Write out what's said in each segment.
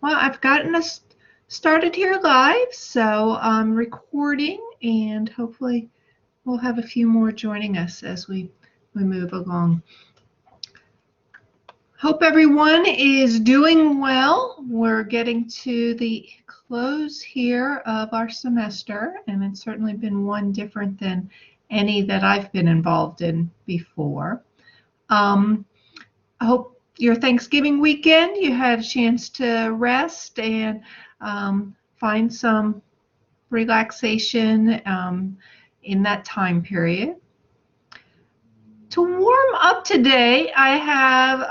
Well, I've gotten us started here live, so I'm recording, and hopefully we'll have a few more joining us as we move along. Hope everyone is doing well. We're getting to the close here of our semester, and it's certainly been one different than any that I've been involved in before. I hope your Thanksgiving weekend you had a chance to rest and find some relaxation in that time period. To warm up today, I have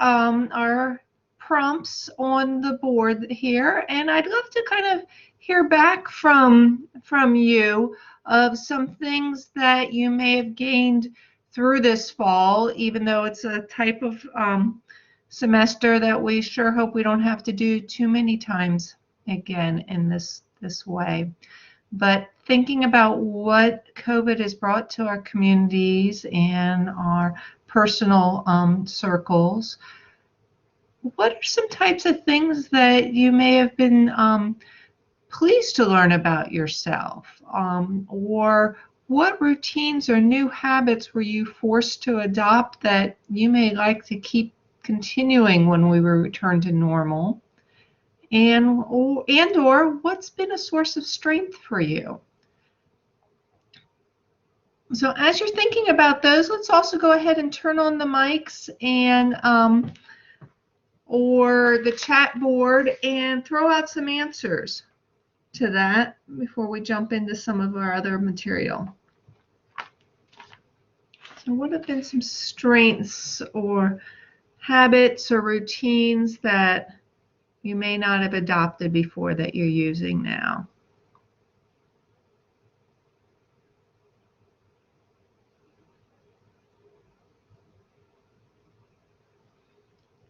our prompts on the board here, and I'd love to kind of hear back from you of some things that you may have gained through this fall, even though it's a type of semester that we sure hope we don't have to do too many times again in this way. But thinking about what COVID has brought to our communities and our personal circles, what are some types of things that you may have been pleased to learn about yourself? Or what routines or new habits were you forced to adopt that you may like to keep continuing when we return to normal? And or what's been a source of strength for you? So as you're thinking about those, let's also go ahead and turn on the mics and or the chat board and throw out some answers to that before we jump into some of our other material. So what have been some strengths or habits or routines that you may not have adopted before that you're using now?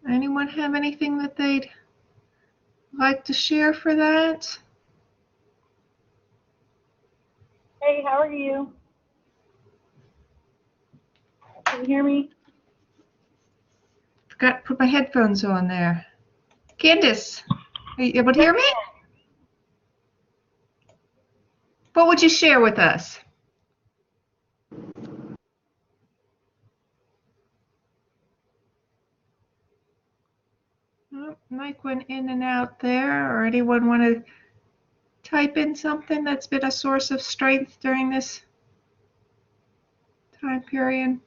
Anyone have anything that they'd like to share for that? Hey, how are you? Can you hear me? Forgot to put my headphones on there. Candace, are you able to hear me? What would you share with us? Oh, mic went in and out there. Or anyone want to type in something that's been a source of strength during this time period?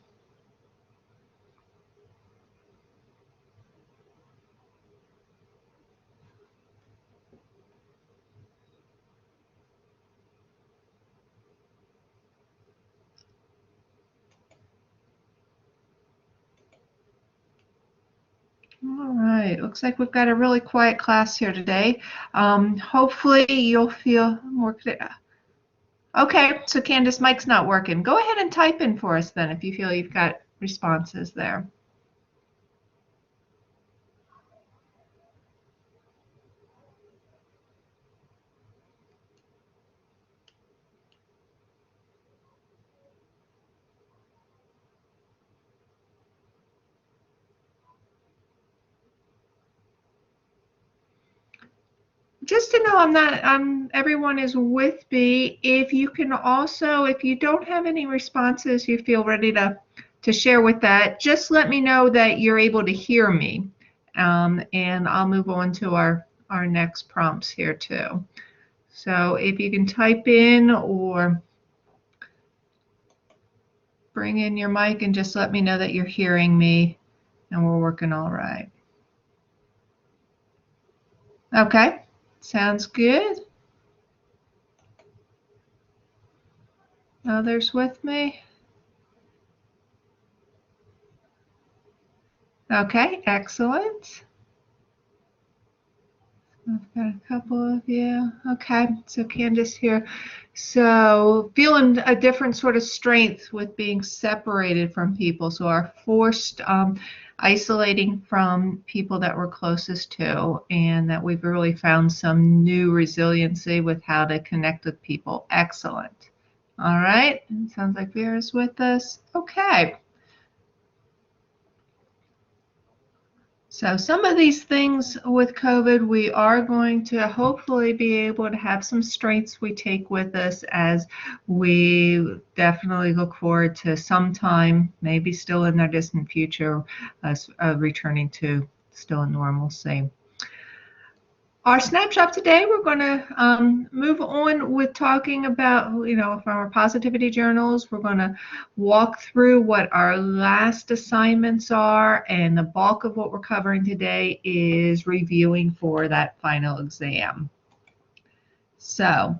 All right, looks like we've got a really quiet class here today. Hopefully you'll feel more clear. Okay, so Candace, mic's not working. Go ahead and type in for us then if you feel you've got responses there. Just to know everyone is with me. If you can also, if you don't have any responses, you feel ready to share with that, just let me know that you're able to hear me. And I'll move on to our next prompts here too. So if you can type in or bring in your mic and just let me know that you're hearing me and we're working all right. Okay, sounds good. Others with me? Okay, excellent. I've got a couple of you. Okay, so Candace here. So feeling a different sort of strength with being separated from people. So our forced isolating from people that we're closest to, and that we've really found some new resiliency with how to connect with people. Excellent. All right, it sounds like Vera's with us. Okay. So some of these things with COVID, we are going to hopefully be able to have some strengths we take with us as we definitely look forward to sometime, maybe still in the distant future, us returning to still normalcy. Our snapshot today, we're going to move on with talking about, from our positivity journals. We're going to walk through what our last assignments are, and the bulk of what we're covering today is reviewing for that final exam. So,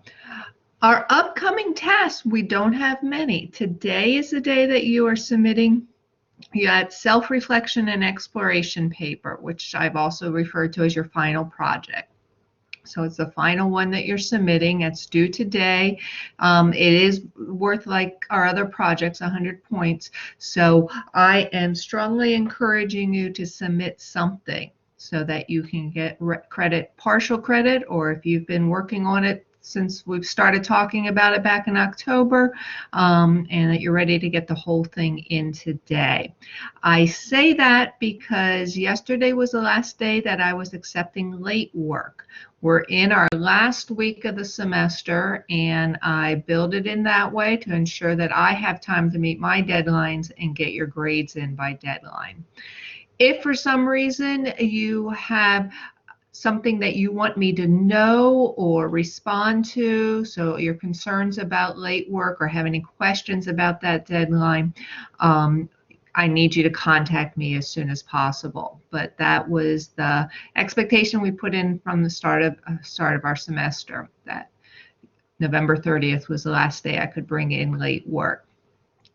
our upcoming tasks, we don't have many. Today is the day that you are submitting that self-reflection and exploration paper, which I've also referred to as your final project. So it's the final one that you're submitting. It's due today. It is worth, like our other projects, 100 points. So I am strongly encouraging you to submit something so that you can get credit, partial credit, or if you've been working on it since we've started talking about it back in October, and that you're ready to get the whole thing in today. I say that because yesterday was the last day that I was accepting late work. We're in our last week of the semester, and I build it in that way to ensure that I have time to meet my deadlines and get your grades in by deadline. If for some reason you have something that you want me to know or respond to, so your concerns about late work or have any questions about that deadline, I need you to contact me as soon as possible. But that was the expectation we put in from the start of our semester, that November 30th was the last day I could bring in late work.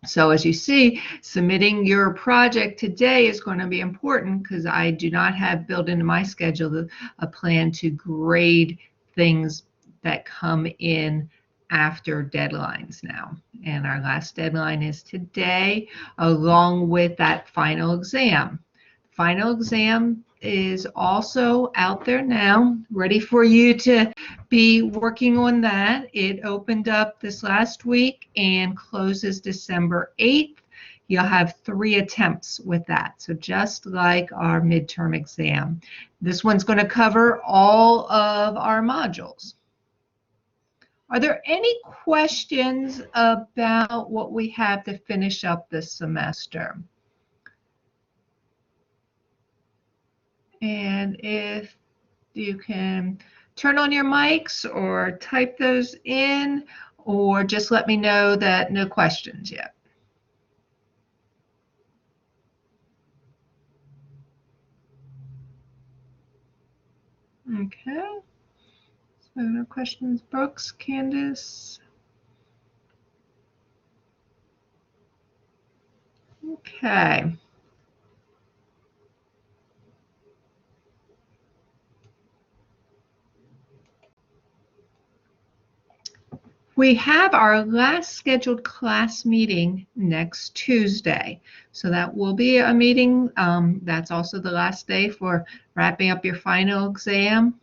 So as you see, submitting your project today is going to be important because I do not have built into my schedule a plan to grade things that come in after deadlines now. And our last deadline is today, along with that final exam. Final exam is also out there now, ready for you to be working on that. It opened up this last week and closes December 8th. You'll have 3 attempts with that. So just like our midterm exam. This one's going to cover all of our modules. Are there any questions about what we have to finish up this semester? And if you can turn on your mics or type those in, or just let me know that no questions yet. Okay. So no questions. Brooks, Candace. Okay. We have our last scheduled class meeting next Tuesday. So that will be a meeting. That's also the last day for wrapping up your final exam.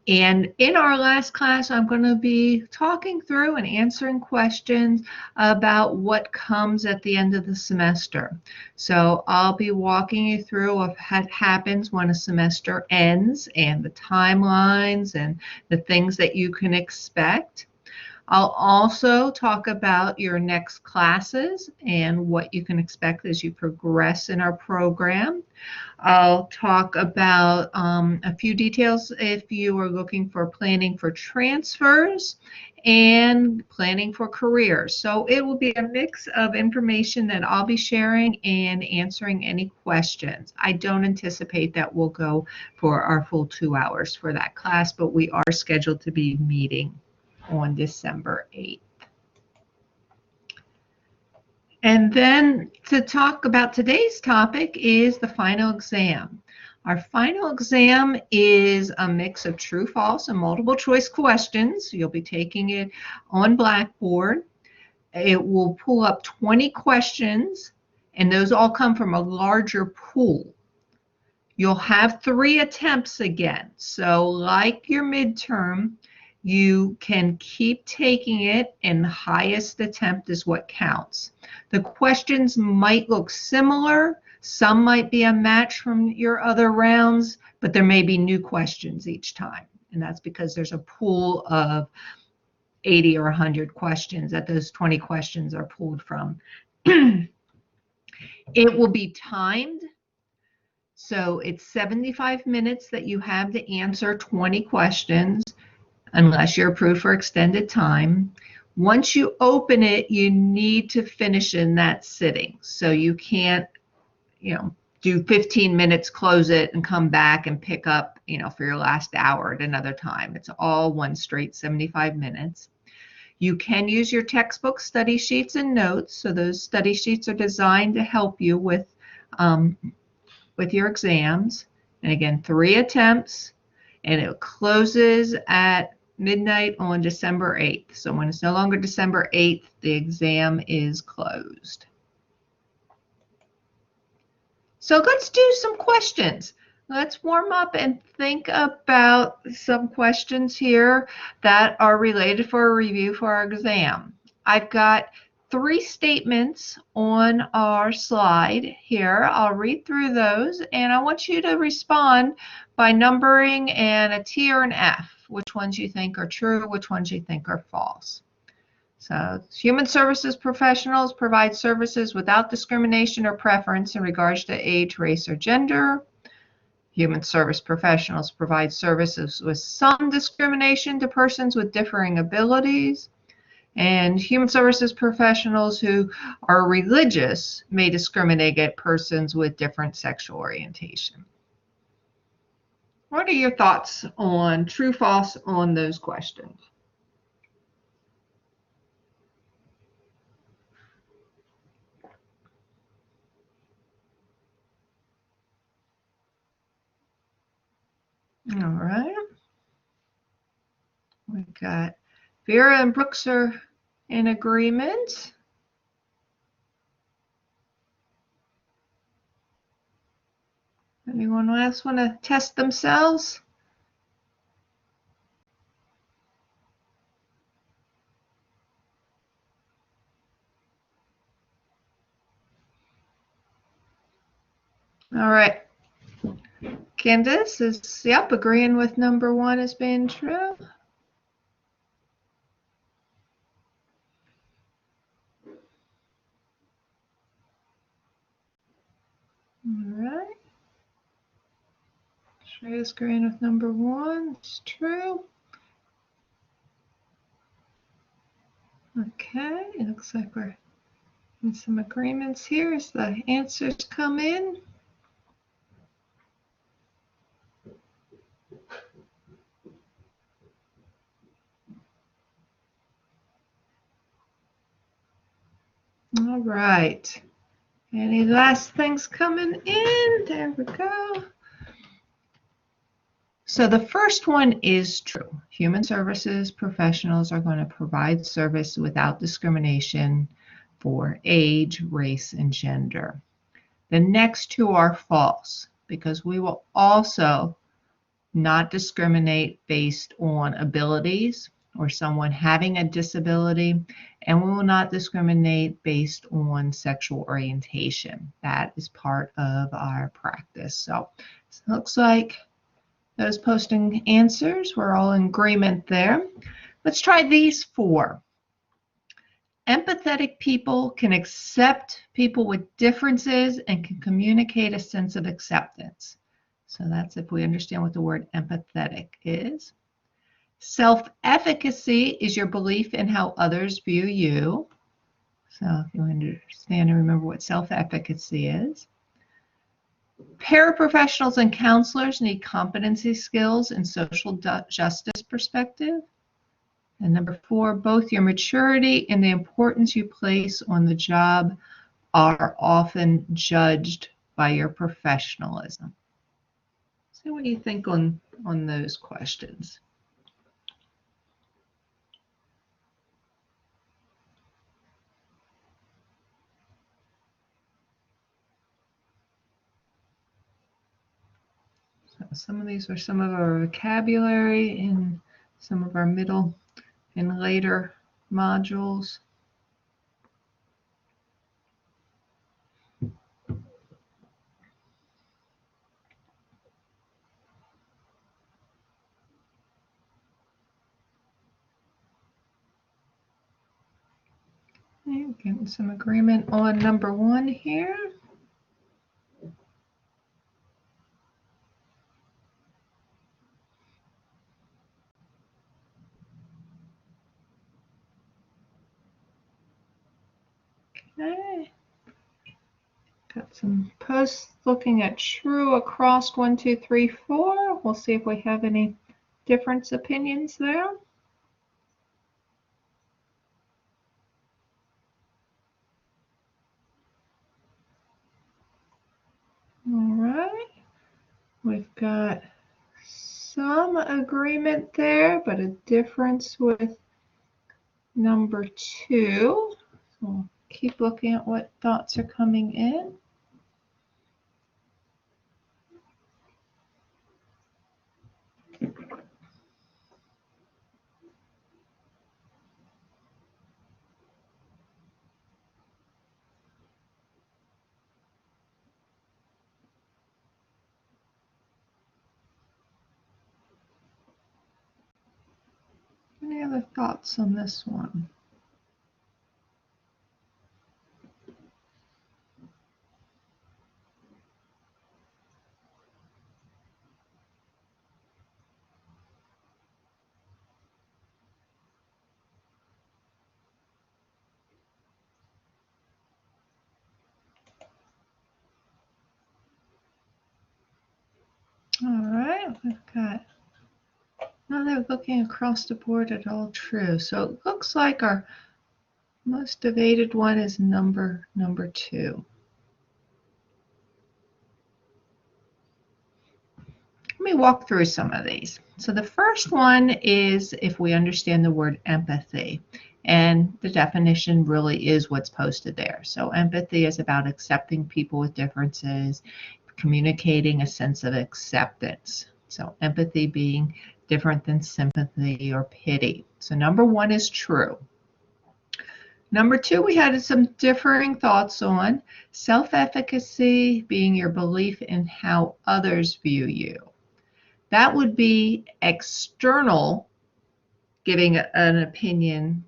And in our last class, I'm going to be talking through and answering questions about what comes at the end of the semester. So I'll be walking you through what happens when a semester ends and the timelines and the things that you can expect. I'll also talk about your next classes and what you can expect as you progress in our program. I'll talk about a few details if you are looking for planning for transfers and planning for careers. So it will be a mix of information that I'll be sharing and answering any questions. I don't anticipate that we'll go for our full 2 hours for that class, but we are scheduled to be meeting on December 8th. And then to talk about today's topic is the final exam. Our final exam is a mix of true, false, and multiple choice questions. You'll be taking it on Blackboard. It will pull up 20 questions, and those all come from a larger pool. You'll have 3 attempts again. So like your midterm, you can keep taking it, and the highest attempt is what counts. The questions might look similar, Some might be a match from your other rounds, but there may be new questions each time. And that's because there's a pool of 80 or 100 questions that those 20 questions are pulled from. It will be timed. So it's 75 minutes that you have to answer 20 questions, unless you're approved for extended time. Once you open it, you need to finish in that sitting. So you can't, do 15 minutes, close it, and come back and pick up, for your last hour at another time. It's all one straight 75 minutes. You can use your textbook study sheets and notes. So those study sheets are designed to help you with your exams. And again, 3 attempts, and it closes at midnight on December 8th. So when it's no longer December 8th, the exam is closed. So let's do some questions. Let's warm up and think about some questions here that are related for a review for our exam. I've got 3 statements on our slide here. I'll read through those, and I want you to respond by numbering and a T or an F, which ones you think are true, which ones you think are false. So human services professionals provide services without discrimination or preference in regards to age, race, or gender. Human service professionals provide services with some discrimination to persons with differing abilities. And human services professionals who are religious may discriminate against persons with different sexual orientation. What are your thoughts on true, false on those questions? All right. We got Vera and Brooks are in agreement. Anyone else want to test themselves? All right. Candace is, yep, agreeing with number 1 as being true. All right. Shreya's agreeing with number 1. It's true. Okay, it looks like we're in some agreements here as the answers come in. All right. Any last things coming in? There we go. So the first one is true. Human services professionals are going to provide service without discrimination for age, race, and gender. The next 2 are false, because we will also not discriminate based on abilities or someone having a disability, and we will not discriminate based on sexual orientation. That is part of our practice. So it looks like those posting answers, we're all in agreement there. Let's try these 4. Empathetic people can accept people with differences and can communicate a sense of acceptance. So that's if we understand what the word empathetic is. Self-efficacy is your belief in how others view you. So if you understand and remember what self-efficacy is. Paraprofessionals and counselors need competency skills and social justice perspective. And number 4, both your maturity and the importance you place on the job are often judged by your professionalism. So what do you think on those questions? So some of these are some of our vocabulary in some of our middle and later modules. Okay, getting some agreement on number 1 here. Okay. Got some posts looking at true across 1, 2, 3, 4. We'll see if we have any difference opinions there. All right. We've got some agreement there, but a difference with number 2. So we'll keep looking at what thoughts are coming in. Any other thoughts on this one? All right, we've got, now they're looking across the board at all true. So it looks like our most debated one is number 2. Let me walk through some of these. So the first one is if we understand the word empathy, and the definition really is what's posted there. So empathy is about accepting people with differences, communicating a sense of acceptance. So empathy being different than sympathy or pity. So number 1 is true. Number 2, we had some differing thoughts on self-efficacy being your belief in how others view you. That would be external, giving an opinion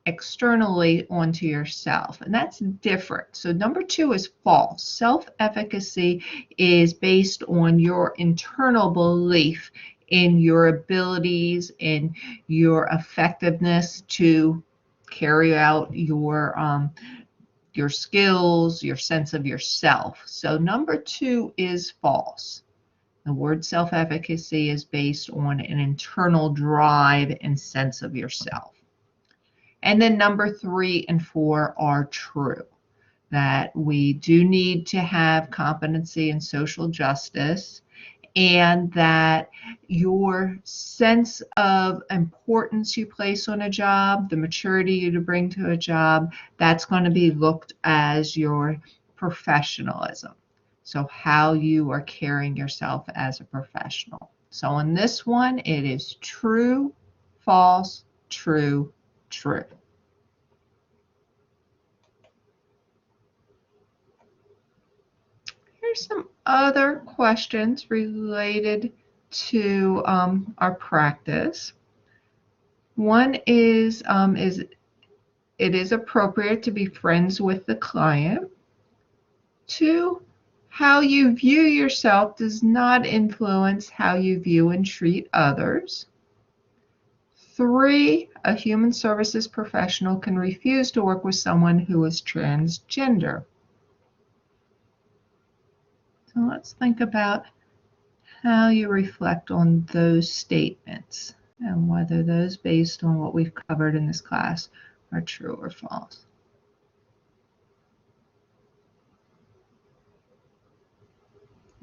externally onto yourself, and that's different. So number 2 is false. Self-efficacy is based on your internal belief in your abilities and your effectiveness to carry out your skills, your sense of yourself. So number 2 is false. The word self-efficacy is based on an internal drive and sense of yourself. And then number 3 and 4 are true, that we do need to have competency in social justice, and that your sense of importance you place on a job, the maturity you bring to a job, that's going to be looked as your professionalism. So how you are carrying yourself as a professional. So on this one, it is true, false, true, true. Here's some other questions related to our practice. One is it is appropriate to be friends with the client? 2, how you view yourself does not influence how you view and treat others. 3, a human services professional can refuse to work with someone who is transgender. So let's think about how you reflect on those statements and whether those, based on what we've covered in this class, are true or false.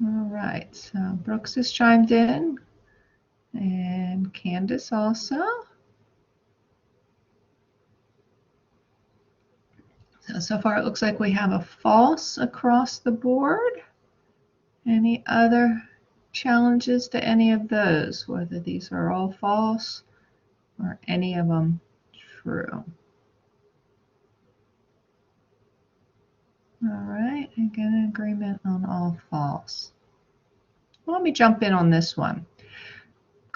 All right, so Brooks has chimed in, and Candace also. So far it looks like we have a false across the board. Any other challenges to any of those, whether these are all false or any of them true? All right, again, agreement on all false. Well, let me jump in on this one.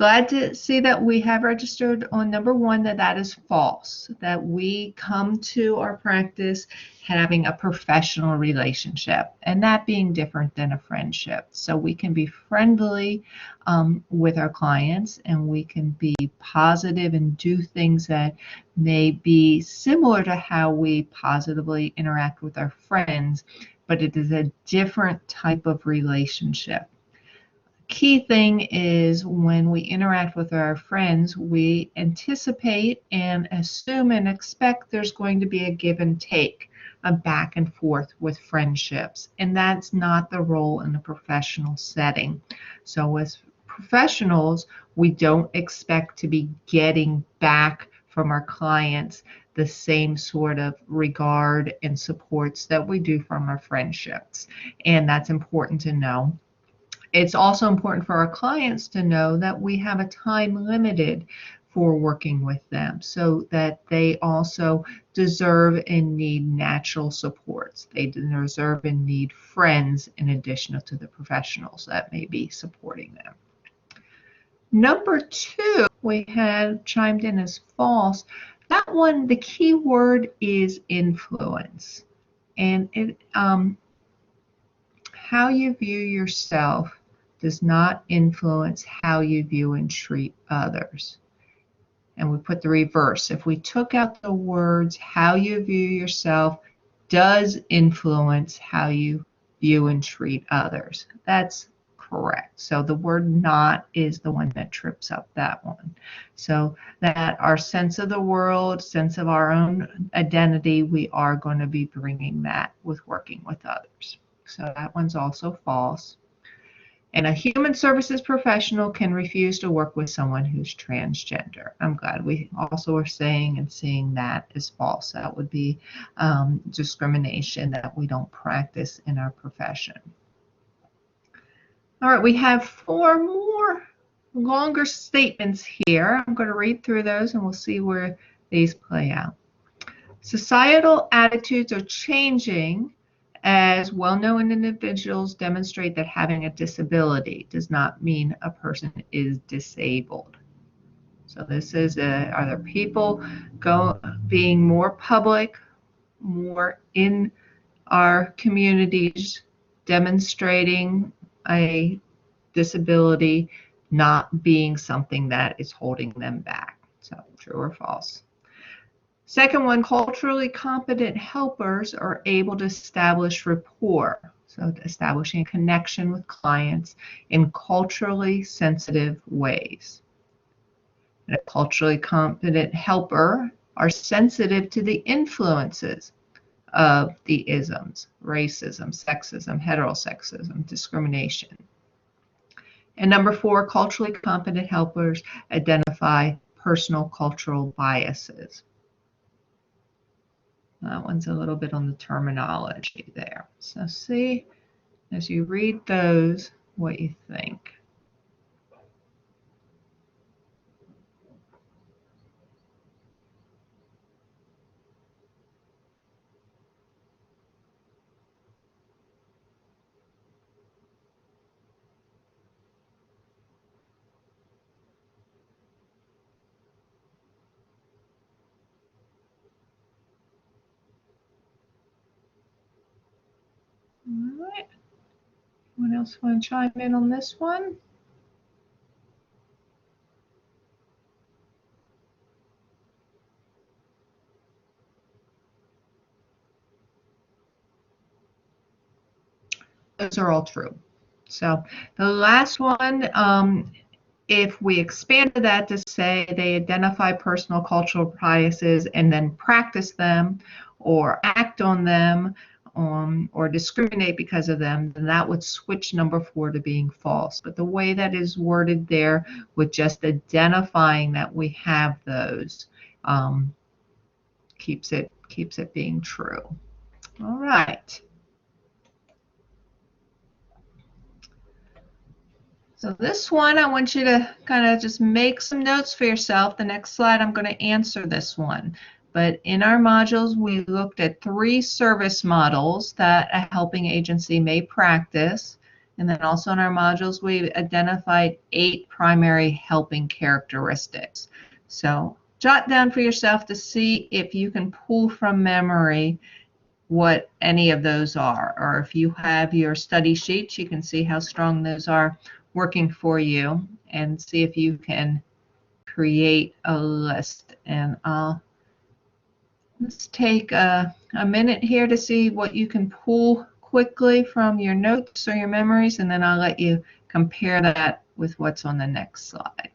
Glad to see that we have registered on number one that is false, that we come to our practice having a professional relationship, and that being different than a friendship. So we can be friendly with our clients, and we can be positive and do things that may be similar to how we positively interact with our friends, but it is a different type of relationship. Key thing is when we interact with our friends, we anticipate and assume and expect there's going to be a give and take, a back and forth with friendships. And that's not the role in a professional setting. So as professionals, we don't expect to be getting back from our clients the same sort of regard and supports that we do from our friendships. And that's important to know. It's also important for our clients to know that we have a time limited for working with them, so that they also deserve and need natural supports. They deserve and need friends in addition to the professionals that may be supporting them. Number two, we had chimed in as false. That one, the key word is influence. And how you view yourself does not influence how you view and treat others. And we put the reverse. If we took out the words, how you view yourself does influence how you view and treat others. That's correct. So the word not is the one that trips up that one. So that our sense of the world, sense of our own identity, we are going to be bringing that with working with others. So that one's also false. And a human services professional can refuse to work with someone who's transgender. I'm glad we also are saying and seeing that as false. That would be discrimination that we don't practice in our profession. All right, we have 4 more longer statements here. I'm going to read through those and we'll see where these play out. Societal attitudes are changing as well-known individuals demonstrate that having a disability does not mean a person is disabled. So this is, are there people being more public, more in our communities, demonstrating a disability not being something that is holding them back? So true or false? Second one, culturally competent helpers are able to establish rapport, so establishing a connection with clients in culturally sensitive ways. And a culturally competent helper are sensitive to the influences of the isms, racism, sexism, heterosexism, discrimination. And number 4, culturally competent helpers identify personal cultural biases. That one's a little bit on the terminology there. So see, as you read those, what you think. All right. Anyone else want to chime in on this one? Those are all true. So the last one, if we expanded that to say they identify personal cultural biases and then practice them or act on them or discriminate because of them, then that would switch number 4 to being false. But the way that is worded there with just identifying that we have those keeps it being true. All right. So this one, I want you to kind of just make some notes for yourself. The next slide, I'm going to answer this one. But in our modules, we looked at 3 service models that a helping agency may practice. And then also in our modules, we identified 8 primary helping characteristics. So jot down for yourself to see if you can pull from memory what any of those are, or if you have your study sheets, you can see how strong those are working for you and see if you can create a list. And let's take a minute here to see what you can pull quickly from your notes or your memories, and then I'll let you compare that with what's on the next slide.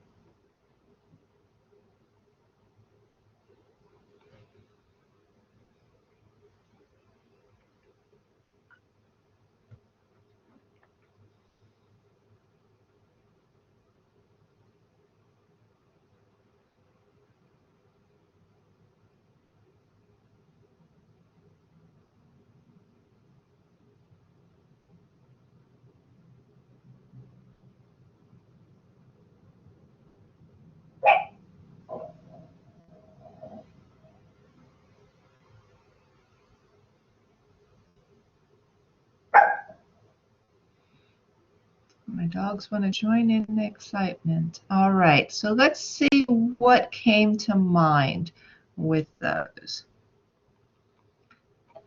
My dogs want to join in the excitement. All right, so let's see what came to mind with those.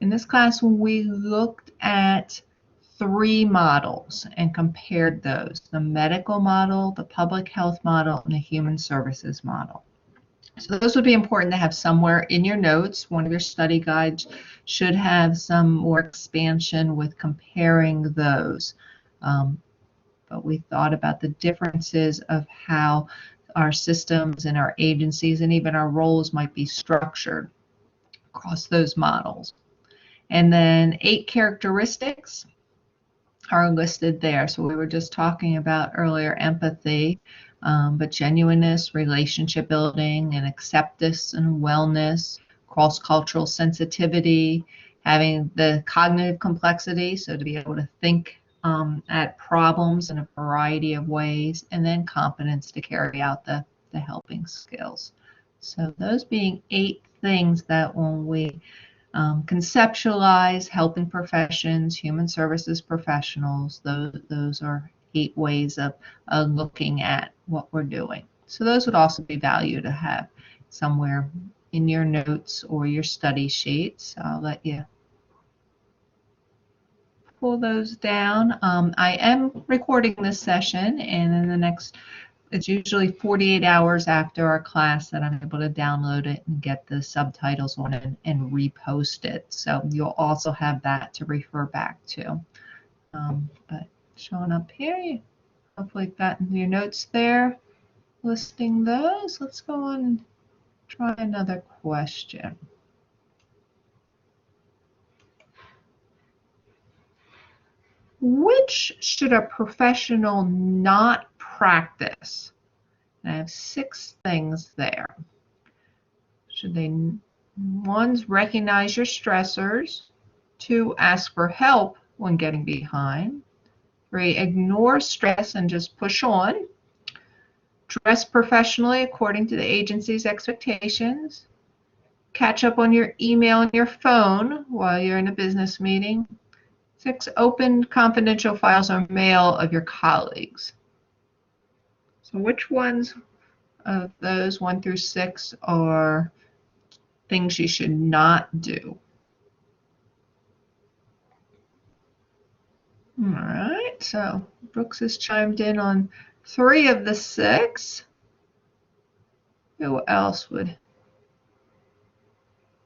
In this class, we looked at 3 models and compared those: the medical model, the public health model, and the human services model. So those would be important to have somewhere in your notes. One of your study guides should have some more expansion with comparing those. But we thought about the differences of how our systems and our agencies and even our roles might be structured across those models. And then 8 characteristics are listed there. So we were just talking about earlier empathy, but genuineness, relationship building, and acceptance and wellness, cross-cultural sensitivity, having the cognitive complexity, so to be able to think at problems in a variety of ways, and then competence to carry out the helping skills. So those being 8 things that when we conceptualize helping professions, human services professionals, those are 8 ways of looking at what we're doing. So those would also be value to have somewhere in your notes or your study sheets. I'll let you pull those down. I am recording this session, and in the next, it's usually 48 hours after our class that I'm able to download it and get the subtitles on it and repost it. So you'll also have that to refer back to. But showing up here, hopefully you've gotten your notes there, listing those. Let's go on and try another question. Which should a professional not practice? And I have 6 things there. Should they, 1, recognize your stressors. 2, ask for help when getting behind. 3, ignore stress and just push on. Dress professionally according to the agency's expectations. Catch up on your email and your phone while you're in a business meeting. 6, open confidential files or mail of your colleagues. So which ones of those 1 through 6 are things you should not do? All right, so Brooks has chimed in on 3 of the 6. Who else would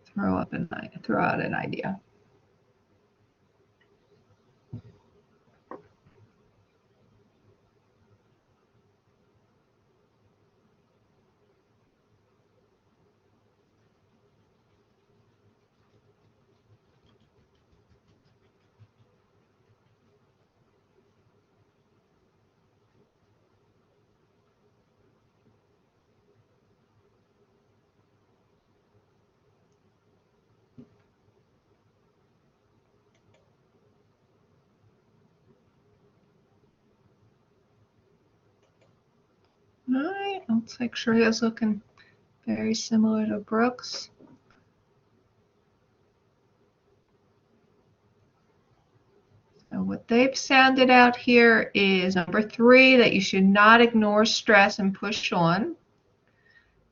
throw out an idea? All right, looks like Shreya's looking very similar to Brooks. So with they've sounded out here is number 3, that you should not ignore stress and push on.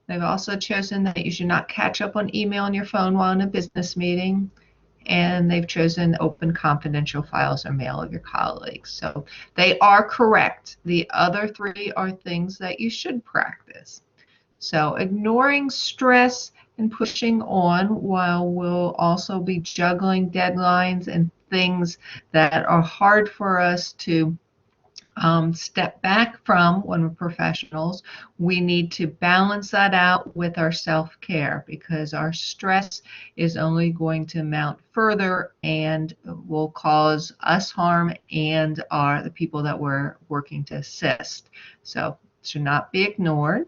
They've also chosen that you should not catch up on email on your phone while in a business meeting. And they've chosen open confidential files or mail of your colleagues. So they are correct. The other 3 are things that you should practice. So ignoring stress and pushing on while we'll also be juggling deadlines and things that are hard for us to step back from when we're professionals. We need to balance that out with our self-care, because our stress is only going to mount further and will cause us harm and the people that we're working to assist. So it should not be ignored.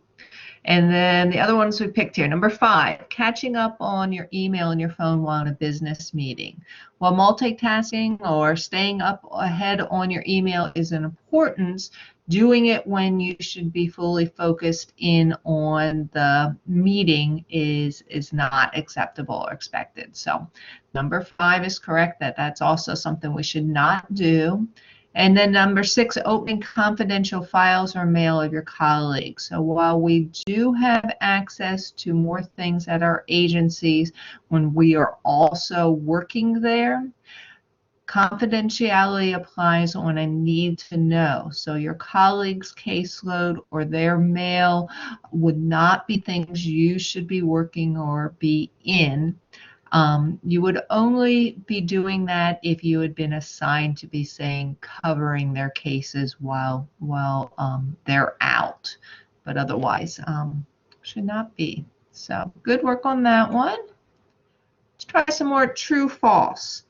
And then the other ones we picked here. Number 5, catching up on your email and your phone while in a business meeting. While multitasking or staying up ahead on your email is an importance, doing it when you should be fully focused in on the meeting is not acceptable or expected. So number 5 is correct, that's also something we should not do. And then number 6, opening confidential files or mail of your colleagues. So while we do have access to more things at our agencies when we are also working there, confidentiality applies on a need to know. So your colleague's caseload or their mail would not be things you should be working or be in. You would only be doing that if you had been assigned to be covering their cases while they're out, but otherwise should not be. So good work on that one. Let's try some more true false.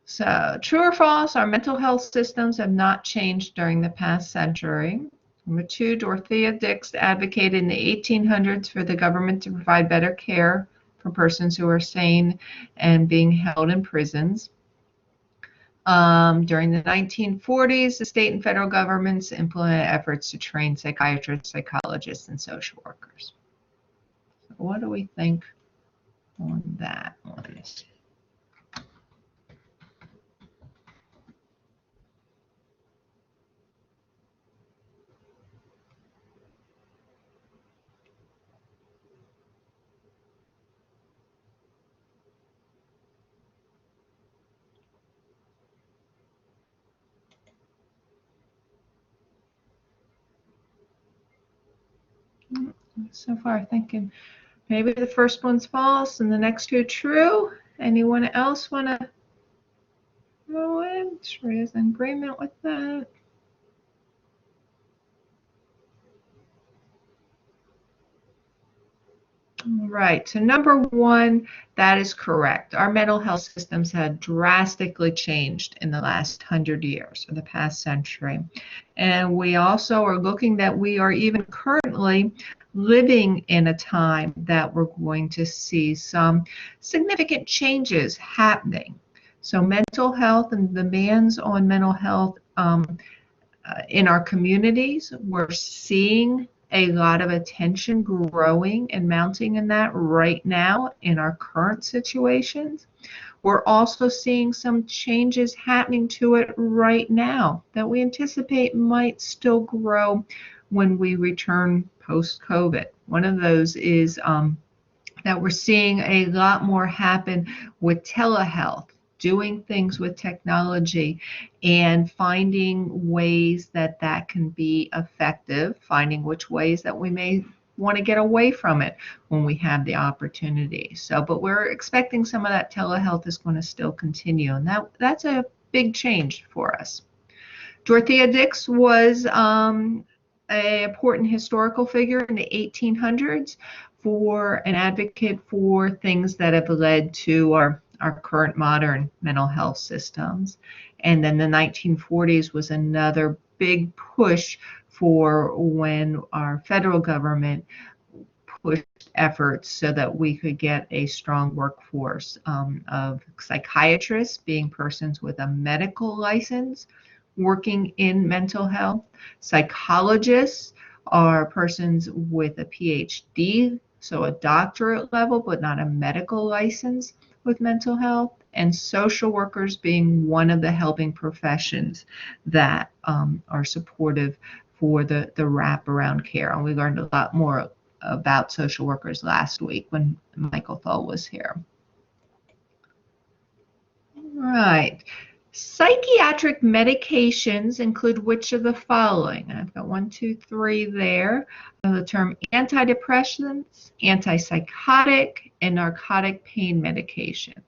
So true or false, our mental health systems have not changed during the past century. Number 2, Dorothea Dix advocated in the 1800s for the government to provide better care for persons who are sane and being held in prisons. During the 1940s, the state and federal governments implemented efforts to train psychiatrists, psychologists, and social workers. So what do we think on that one? So far thinking maybe the first one's false and the next 2 true. Anyone else want to throw in? Shreya's in agreement with that. Right, so number 1, that is correct. Our mental health systems have drastically changed in the last 100 years, or the past century. And we also are looking that we are even currently living in a time that we're going to see some significant changes happening. So mental health and demands on mental health in our communities, we're seeing a lot of attention growing and mounting in that right now in our current situations. We're also seeing some changes happening to it right now that we anticipate might still grow when we return post-COVID. One of those is that we're seeing a lot more happen with telehealth, doing things with technology and finding ways that can be effective, finding which ways that we may want to get away from it when we have the opportunity. So, but we're expecting some of that telehealth is going to still continue, and that's a big change for us. Dorothea Dix was an important historical figure in the 1800s for an advocate for things that have led to our current modern mental health systems. And then the 1940s was another big push for when our federal government pushed efforts so that we could get a strong workforce of psychiatrists, being persons with a medical license, working in mental health. Psychologists are persons with a PhD, so a doctorate level, but not a medical license with mental health. and social workers being one of the helping professions that are supportive for the wraparound care. And we learned a lot more about social workers last week when Michael Thull was here. Right. Psychiatric medications include which of the following? I've got 1, 2, 3 there. The term antidepressants, antipsychotic, and narcotic pain medications.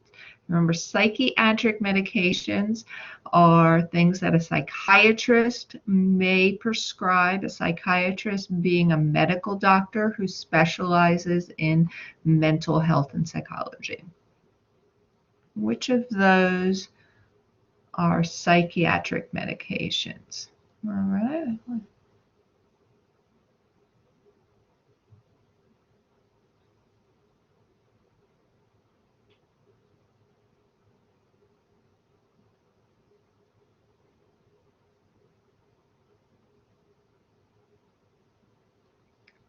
Remember, psychiatric medications are things that a psychiatrist may prescribe, a psychiatrist being a medical doctor who specializes in mental health and psychology. Which of those are psychiatric medications? All right.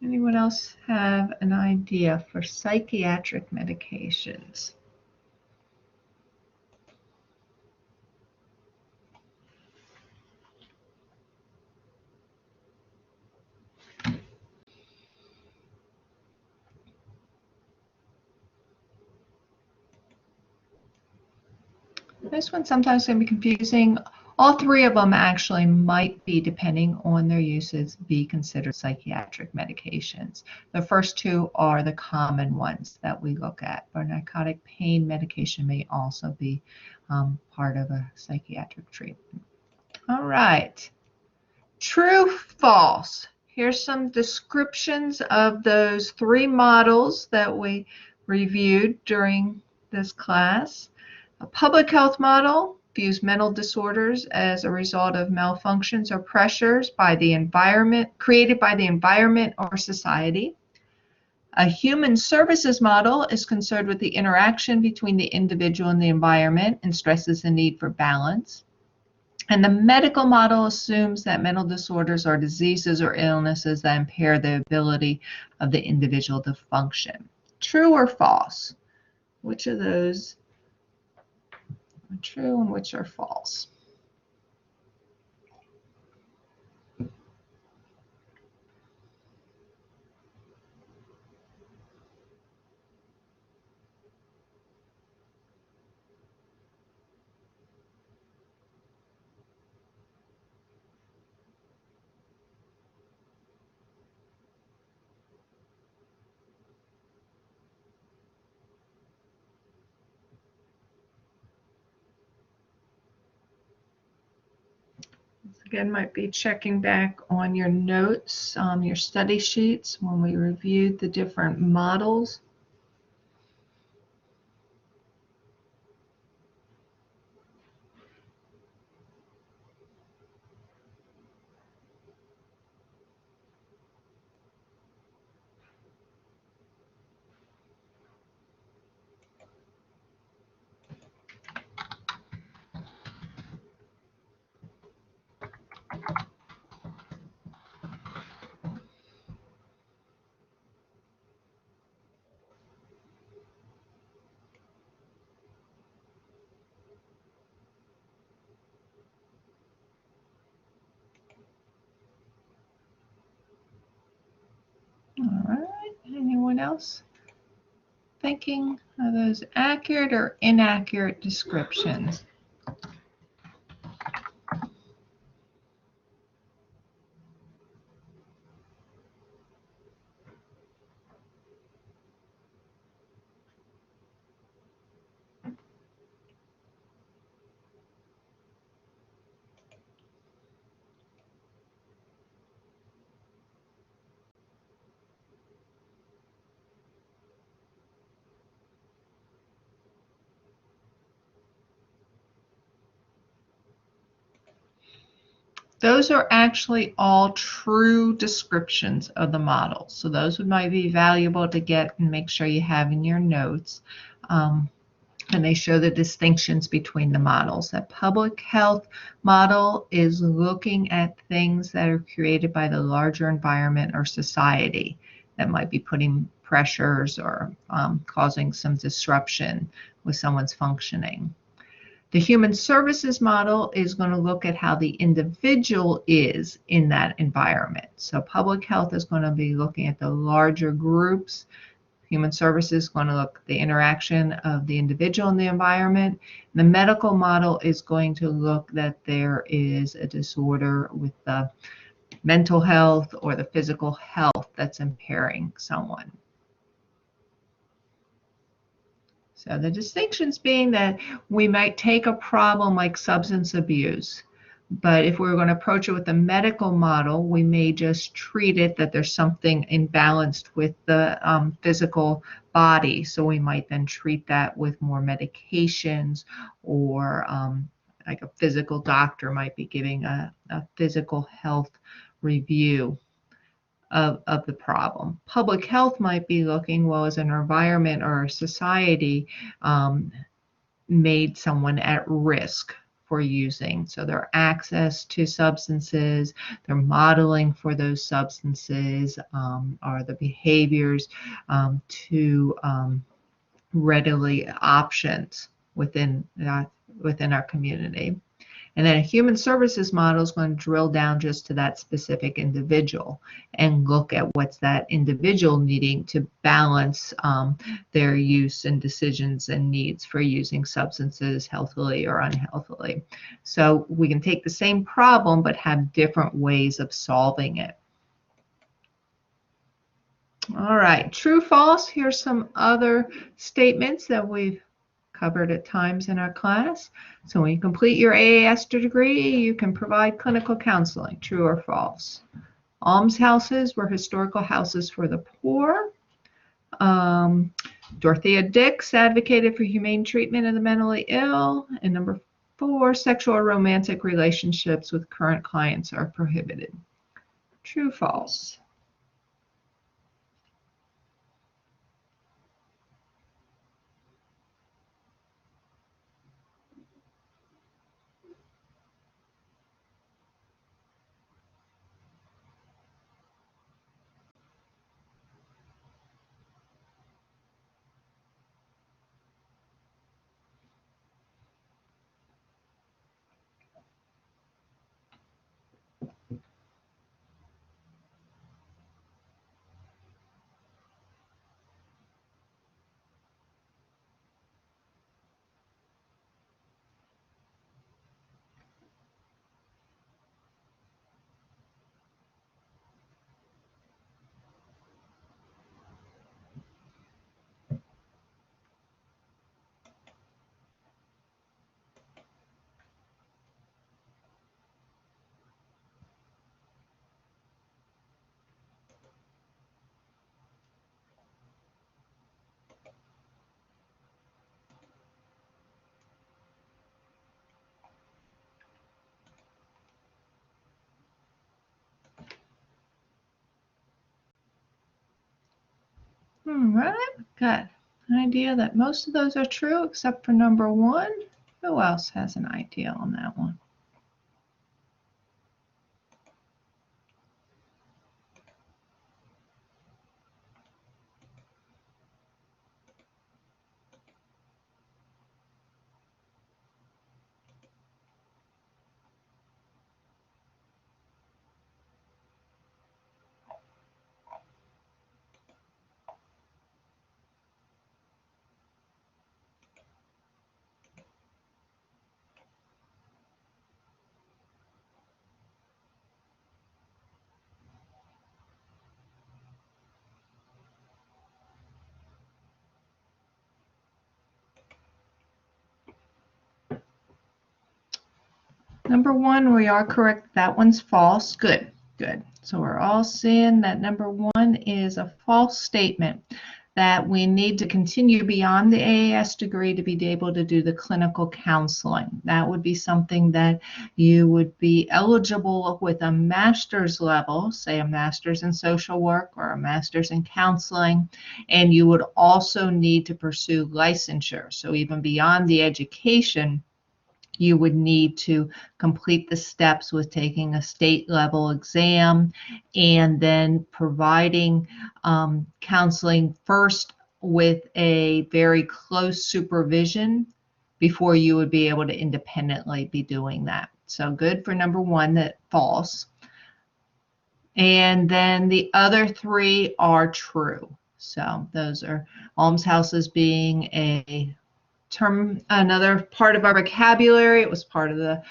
Anyone else have an idea for psychiatric medications? This one sometimes can be confusing. All three of them actually might be, depending on their uses, be considered psychiatric medications. The first two are the common ones that we look at, but narcotic pain medication may also be part of a psychiatric treatment. All right. True, false. Here's some descriptions of those three models that we reviewed during this class. A public health model views mental disorders as a result of malfunctions or pressures by the environment, created by the environment or society. A human services model is concerned with the interaction between the individual and the environment and stresses the need for balance. And the medical model assumes that mental disorders are diseases or illnesses that impair the ability of the individual to function. True or false? Which of those are true and which are false? Again, might be checking back on your notes, your study sheets when we reviewed the different models. All right, anyone else thinking, are those accurate or inaccurate descriptions? Those are actually all true descriptions of the model. So those might be valuable to get and make sure you have in your notes. And they show the distinctions between the models. That public health model is looking at things that are created by the larger environment or society that might be putting pressures or causing some disruption with someone's functioning. The human services model is going to look at how the individual is in that environment. So public health is going to be looking at the larger groups. Human services is going to look at the interaction of the individual in the environment. The medical model is going to look that there is a disorder with the mental health or the physical health that's impairing someone. So the distinctions being that we might take a problem like substance abuse, but if we're going to approach it with a medical model, we may just treat it that there's something imbalanced with the physical body. So we might then treat that with more medications, or like a physical doctor might be giving a physical health review of the problem. Public health might be looking, well, as an environment or a society made someone at risk for using. So their access to substances, their modeling for those substances, or the behaviors to readily options within our community. And then a human services model is going to drill down just to that specific individual and look at what's that individual needing to balance their use and decisions and needs for using substances healthily or unhealthily. So we can take the same problem but have different ways of solving it. All right, true, false. Here's some other statements that we've covered at times in our class. So when you complete your AAS degree, you can provide clinical counseling, true or false. Almshouses were historical houses for the poor. Dorothea Dix advocated for humane treatment of the mentally ill. And number 4, sexual or romantic relationships with current clients are prohibited. True, false. All right, got an idea that most of those are true except for number 1. Who else has an idea on that one? Number 1, we are correct. That one's false. Good, good. So we're all seeing that number 1 is a false statement, that we need to continue beyond the AAS degree to be able to do the clinical counseling. That would be something that you would be eligible with a master's level, say a master's in social work or a master's in counseling, and you would also need to pursue licensure. So even beyond the education, you would need to complete the steps with taking a state level exam and then providing counseling first with a very close supervision before you would be able to independently be doing that. So good for number one, that false. And then the other three are true. So those are almshouses being a term, another part of our vocabulary. It was part of the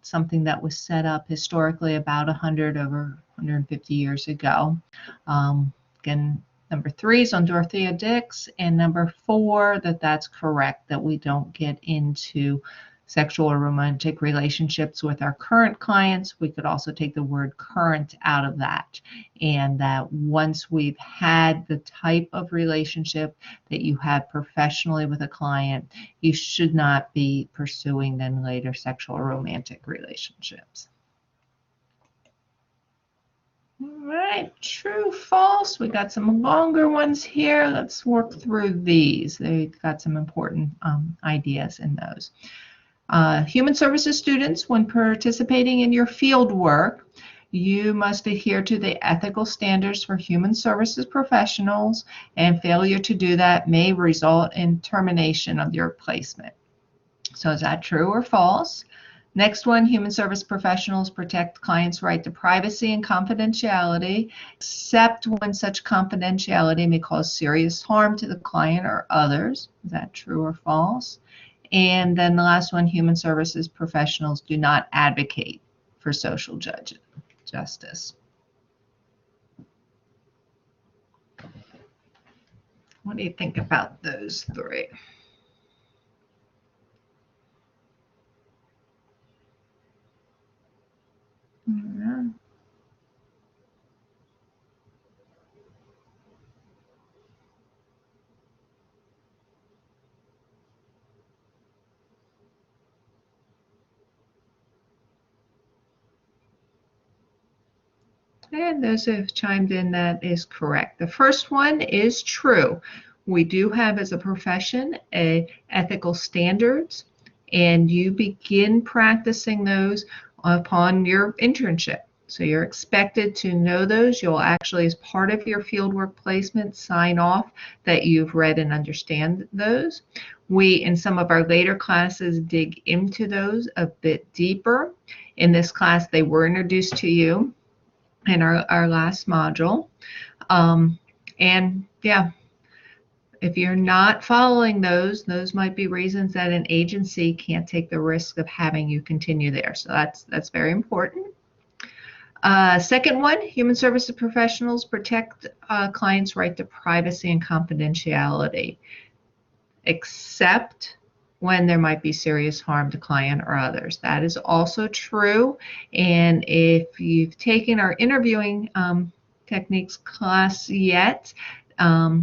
something that was set up historically about 150 years ago. Again, number three is on Dorothea Dix, and number four, that's correct, that we don't get into sexual or romantic relationships with our current clients. We could also take the word current out of that, and that once we've had the type of relationship that you have professionally with a client, you should not be pursuing then later sexual or romantic relationships. All right, true, false. We got some longer ones here. Let's work through these. They've got some important ideas in those. Human services students, when participating in your field work, you must adhere to the ethical standards for human services professionals, and failure to do that may result in termination of your placement. So is that true or false? Next one, human service professionals protect clients' right to privacy and confidentiality, except when such confidentiality may cause serious harm to the client or others. Is that true or false? And then the last one, human services professionals do not advocate for social justice. What do you think about those three? Yeah. And those who have chimed in, that is correct. The first one is true. We do have, as a profession, ethical standards, and you begin practicing those upon your internship. So you're expected to know those. You'll actually, as part of your fieldwork placement, sign off that you've read and understand those. We, in some of our later classes, dig into those a bit deeper. In this class, they were introduced to you in our last module. And yeah, if you're not following those might be reasons that an agency can't take the risk of having you continue there. So that's very important. Second one, human services professionals protect clients' right to privacy and confidentiality, except when there might be serious harm to client or others. That is also true. And if you've taken our interviewing techniques class yet, or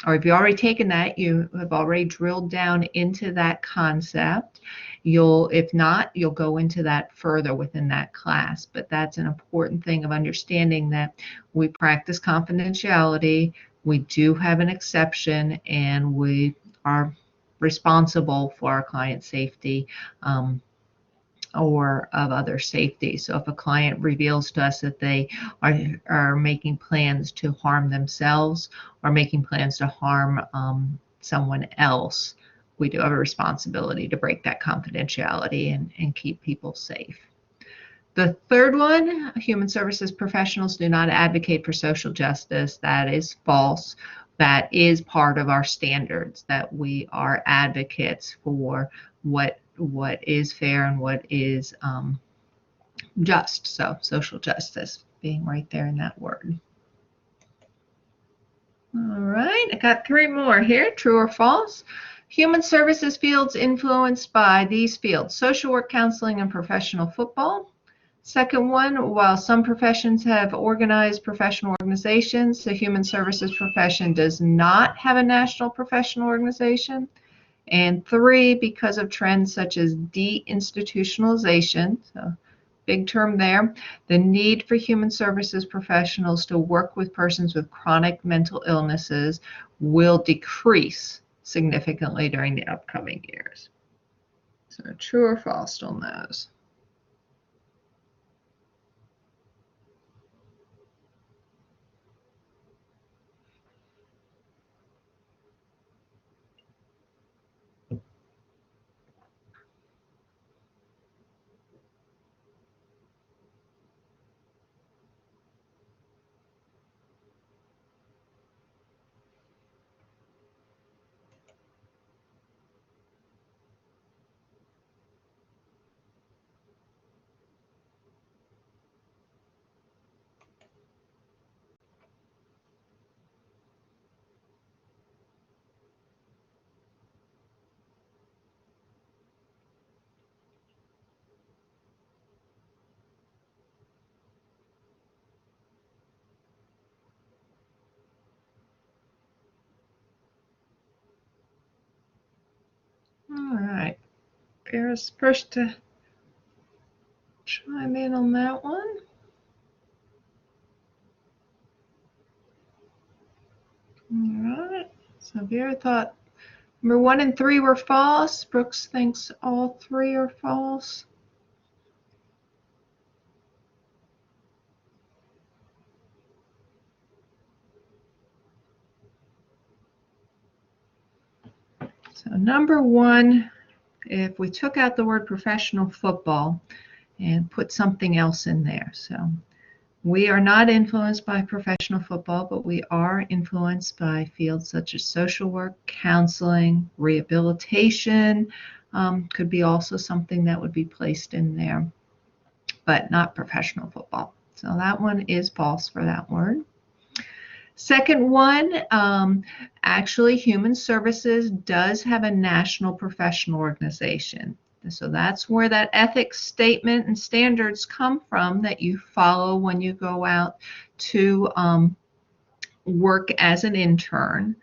if you've already taken that, you have already drilled down into that concept. If not, you'll go into that further within that class. But that's an important thing of understanding, that we practice confidentiality. We do have an exception, and we are responsible for our client safety or of other safety. So if a client reveals to us that they are making plans to harm themselves or making plans to harm someone else, we do have a responsibility to break that confidentiality and keep people safe. The third one, human services professionals do not advocate for social justice. That is false. That is part of our standards, that we are advocates for what is fair and what is just. So social justice being right there in that word. All right, I got three more here, true or false. Human services fields influenced by these fields: social work, counseling, and professional football. Second one, while some professions have organized professional organizations, the human services profession does not have a national professional organization. And three, because of trends such as deinstitutionalization, so big term there, the need for human services professionals to work with persons with chronic mental illnesses will decrease significantly during the upcoming years. So true or false on those? Vera's first to chime in on that one. All right. So Vera thought number 1 and 3 were false. Brooks thinks all 3 are false. So number 1, if we took out the word professional football and put something else in there. So we are not influenced by professional football, but we are influenced by fields such as social work, counseling, rehabilitation. Could be also something that would be placed in there, but not professional football. So that one is false for that word. Second one, actually Human Services does have a national professional organization. So that's where that ethics statement and standards come from that you follow when you go out to work as an intern.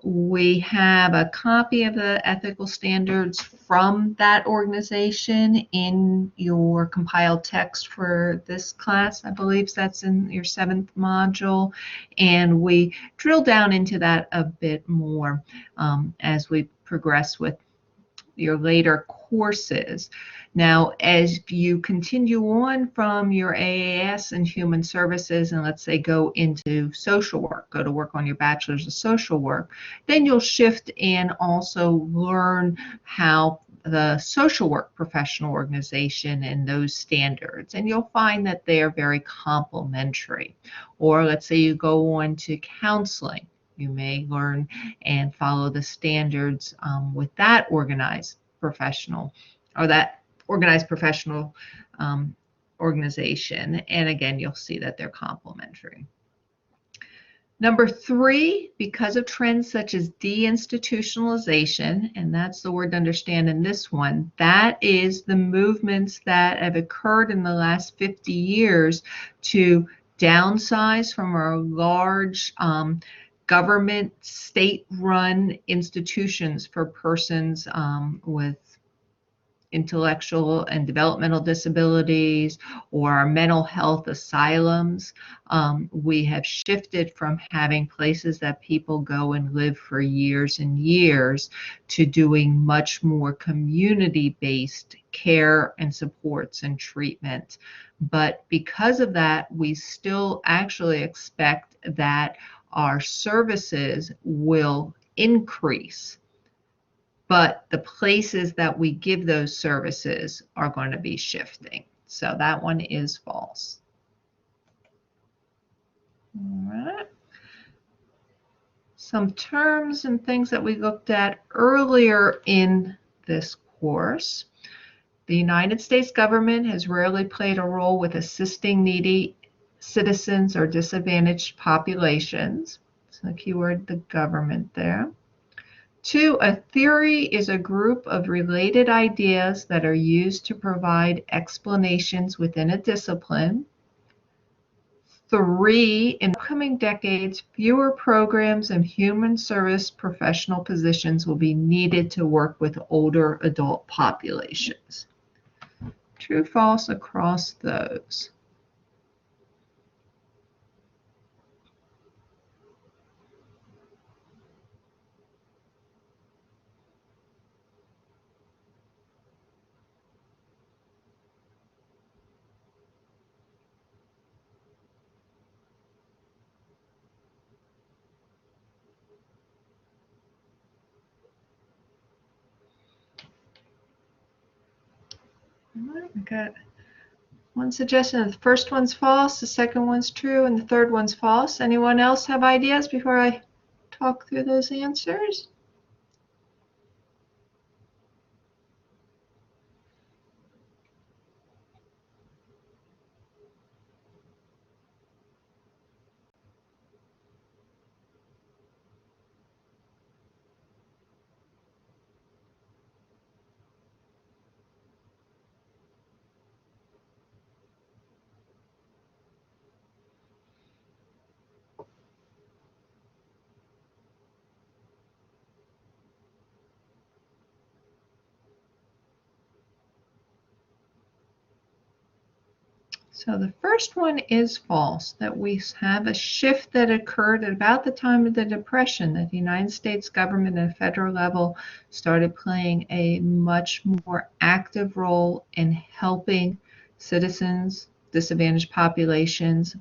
We have a copy of the ethical standards from that organization in your compiled text for this class. I believe that's in your 7th module. And we drill down into that a bit more as we progress with your later courses. Now, as you continue on from your AAS and Human Services, and let's say go into social work, go to work on your bachelor's of social work, then you'll shift and also learn how the social work professional organization and those standards, and you'll find that they are very complementary. Or let's say you go on to counseling, you may learn and follow the standards with that organized professional organization. And again, you'll see that they're complementary. Number 3, because of trends such as deinstitutionalization, and that's the word to understand in this one, that is the movements that have occurred in the last 50 years to downsize from our large government, state-run institutions for persons with intellectual and developmental disabilities or our mental health asylums. We have shifted from having places that people go and live for years and years to doing much more community-based care and supports and treatment. But because of that, we still actually expect that our services will increase, but the places that we give those services are going to be shifting. So that one is false. All right. Some terms and things that we looked at earlier in this course. The United States government has rarely played a role with assisting needy citizens or disadvantaged populations. So the keyword, the government there. 2, a theory is a group of related ideas that are used to provide explanations within a discipline. 3, in upcoming decades, fewer programs and human service professional positions will be needed to work with older adult populations. True, false across those. All right, we got one suggestion. The first one's false, the second one's true, and the third one's false. Anyone else have ideas before I talk through those answers? So the first one is false, that we have a shift that occurred at about the time of the Depression, that the United States government at a federal level started playing a much more active role in helping citizens, disadvantaged populations,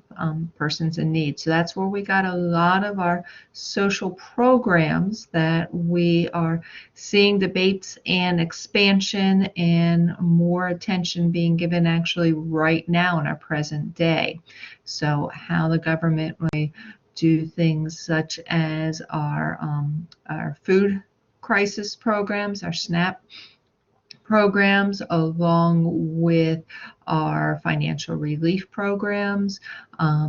persons in need. So that's where we got a lot of our social programs that we are seeing debates and expansion and more attention being given actually right now in our present day. So how the government may do things such as our food crisis programs, our SNAP programs, along with our financial relief programs,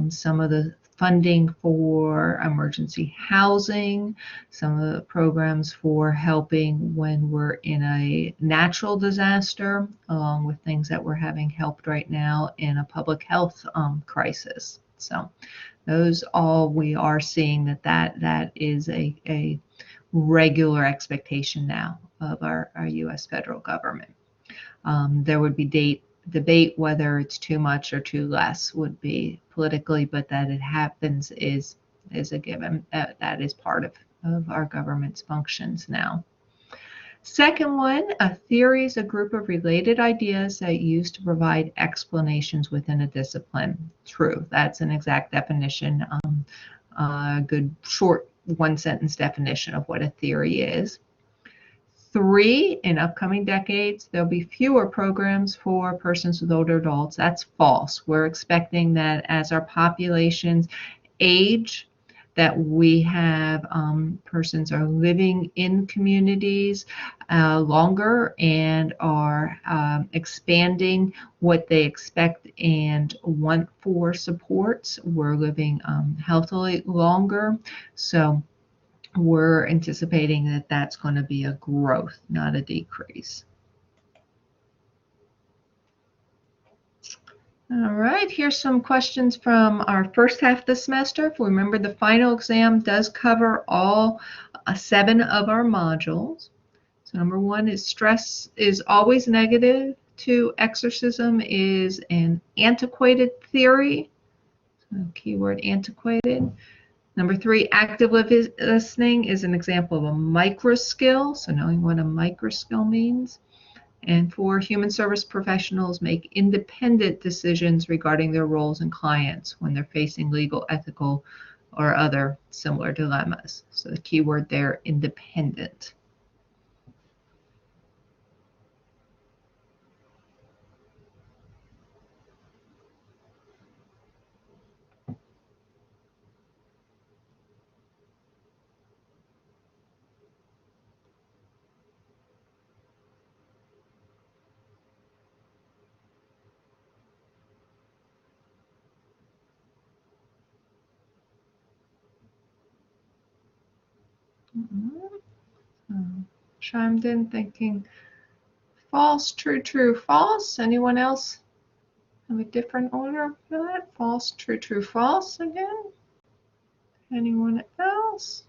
some of the funding for emergency housing, some of the programs for helping when we're in a natural disaster, along with things that we're having helped right now in a public health crisis. So those all we are seeing that is a regular expectation now of our US federal government. There would be debate whether it's too much or too less would be politically, but that it happens is a given. That is part of our government's functions now. Second one, a theory is a group of related ideas that used to provide explanations within a discipline. True, that's an exact definition, a good short one sentence definition of what a theory is. 3, in upcoming decades, there'll be fewer programs for persons with older adults. That's false. We're expecting that as our populations age, that we have persons are living in communities longer and are expanding what they expect and want for supports. We're living healthily longer. So we're anticipating that that's going to be a growth, not a decrease. All right, here's some questions from our first half of the semester. If we remember, the final exam does cover all 7 of our modules. So number 1 is stress is always negative. 2, exorcism is an antiquated theory. So keyword antiquated. Number 3, active listening is an example of a micro skill, so knowing what a micro skill means. And 4, human service professionals make independent decisions regarding their roles and clients when they're facing legal, ethical, or other similar dilemmas. So the key word there, independent. Chimed in thinking false, true, true, false. Anyone else have a different order for that? False, true, true, false again? Anyone else?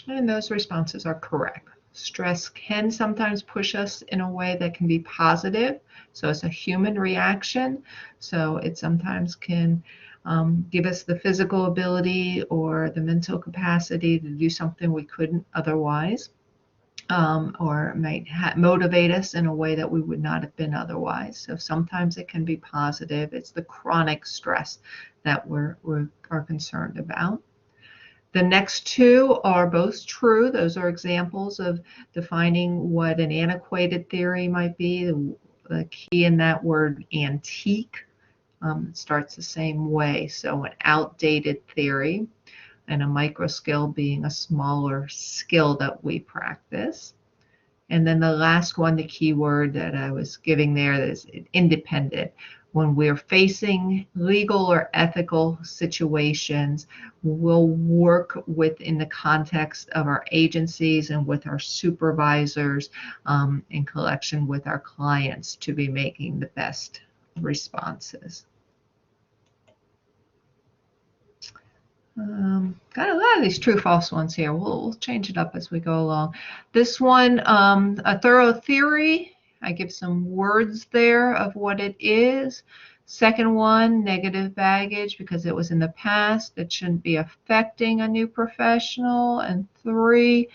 And those responses are correct. Stress can sometimes push us in a way that can be positive. So it's a human reaction. So it sometimes can give us the physical ability or the mental capacity to do something we couldn't otherwise, or might motivate us in a way that we would not have been otherwise. So sometimes it can be positive. It's the chronic stress that we are concerned about. The next 2 are both true. Those are examples of defining what an antiquated theory might be. The key in that word, antique, starts the same way. So an outdated theory, and a micro skill being a smaller skill that we practice. And then the last one, the key word that I was giving there is independent. when we're facing legal or ethical situations, we'll work within the context of our agencies and with our supervisors in collection with our clients to be making the best responses. Got a lot of these true false ones here. We'll change it up as we go along. This one, a thorough theory. I give some words there of what it is. Second one, negative baggage because it was in the past. It shouldn't be affecting a new professional. And three,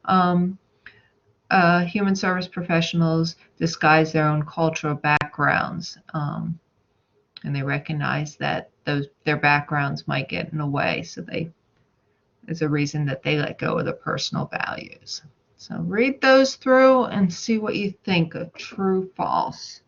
human service professionals disguise their own cultural backgrounds. And they recognize that their backgrounds might get in the way, so there's a reason that they let go of the personal values. So read those through and see what you think of true, false.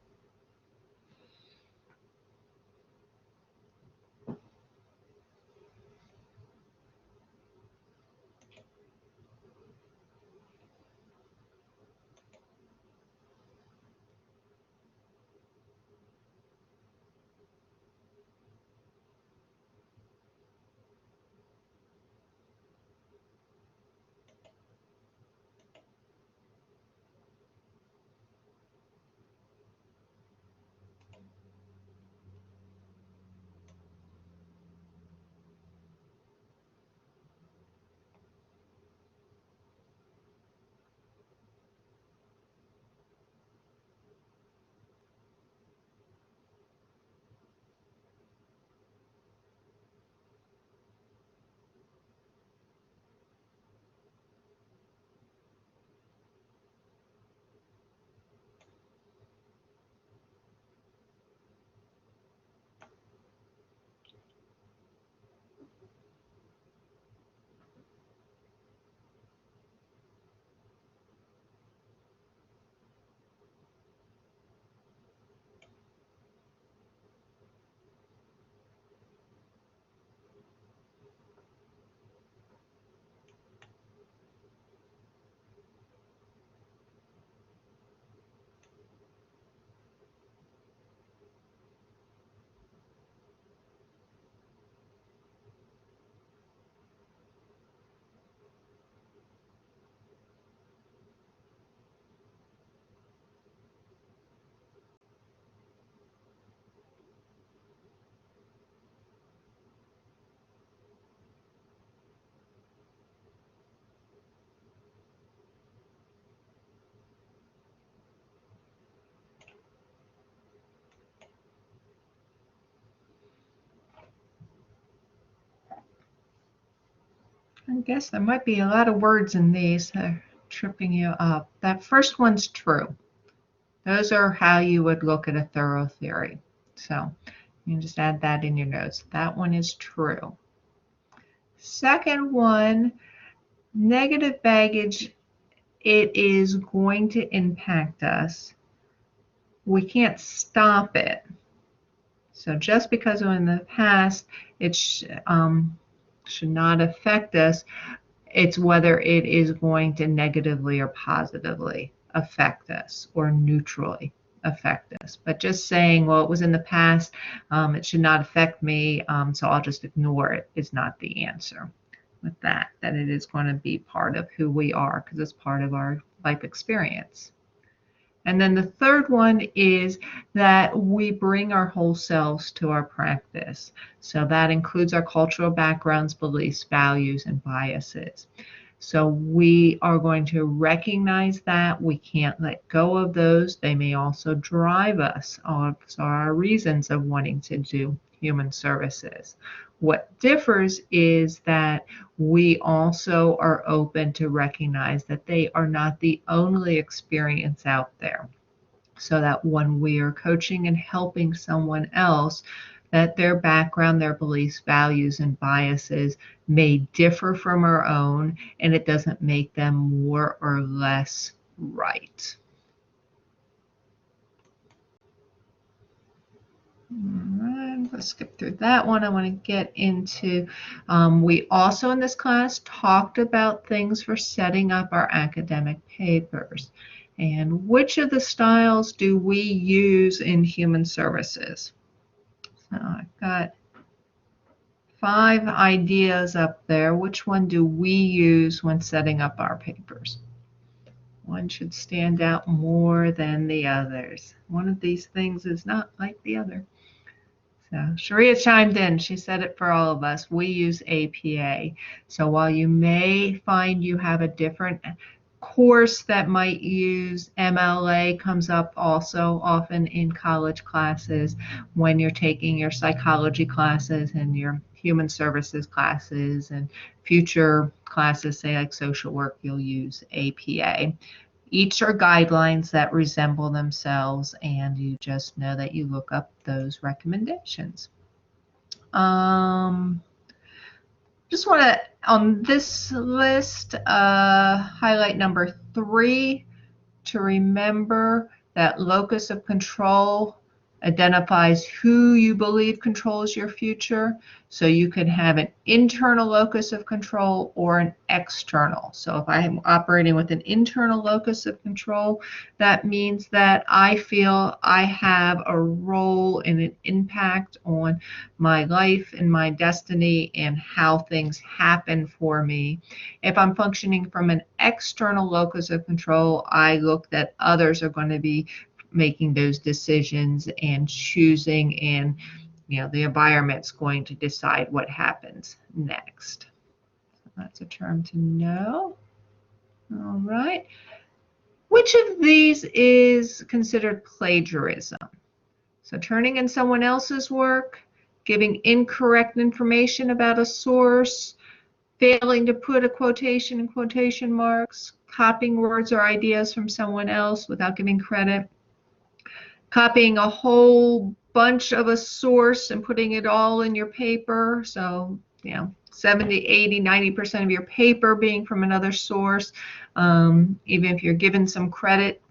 I guess there might be a lot of words in these that are tripping you up. That first one's true. Those are how you would look at a thorough theory. So you can just add that in your notes. That one is true. Second one, negative baggage, it is going to impact us. We can't stop it. So just because in the past it should not affect us, it's whether it is going to negatively or positively affect us or neutrally affect us. But just saying, well, it was in the past, it should not affect me, so I'll just ignore it is not the answer. With that it is going to be part of who we are because it's part of our life experience. And then the third one is that we bring our whole selves to our practice. So that includes our cultural backgrounds, beliefs, values, and biases. So we are going to recognize that we can't let go of those. They may also drive us. Also our reasons of wanting to do human services. What differs is that we also are open to recognize that they are not the only experience out there. So that when we are coaching and helping someone else, that their background, their beliefs, values, and biases may differ from our own, and it doesn't make them more or less right. All right, let's skip through that one. I want to get into, we also in this class talked about things for setting up our academic papers. And which of the styles do we use in human services? I've got 5 ideas up there. Which one do we use when setting up our papers? One should stand out more than the others. One of these things is not like the other. So Sharia chimed in. She said it for all of us. We use APA. So while you may find you have a different course that might use MLA, comes up also often in college classes when you're taking your psychology classes and your human services classes and future classes, say like social work, you'll use APA. Each are guidelines that resemble themselves, and you just know that you look up those recommendations. Just want to, on this list, highlight number 3, to remember that locus of control identifies who you believe controls your future. So you can have an internal locus of control or an external. So if I'm operating with an internal locus of control, that means that I feel I have a role and an impact on my life and my destiny and how things happen for me. If I'm functioning from an external locus of control, I look that others are going to be making those decisions and choosing, and the environment's going to decide what happens next. That's a term to know. All right. Which of these is considered plagiarism? So turning in someone else's work, giving incorrect information about a source, failing to put a quotation in quotation marks, copying words or ideas from someone else without giving credit, copying a whole bunch of a source and putting it all in your paper. So, 70, 80, 90% of your paper being from another source, even if you're given some credit.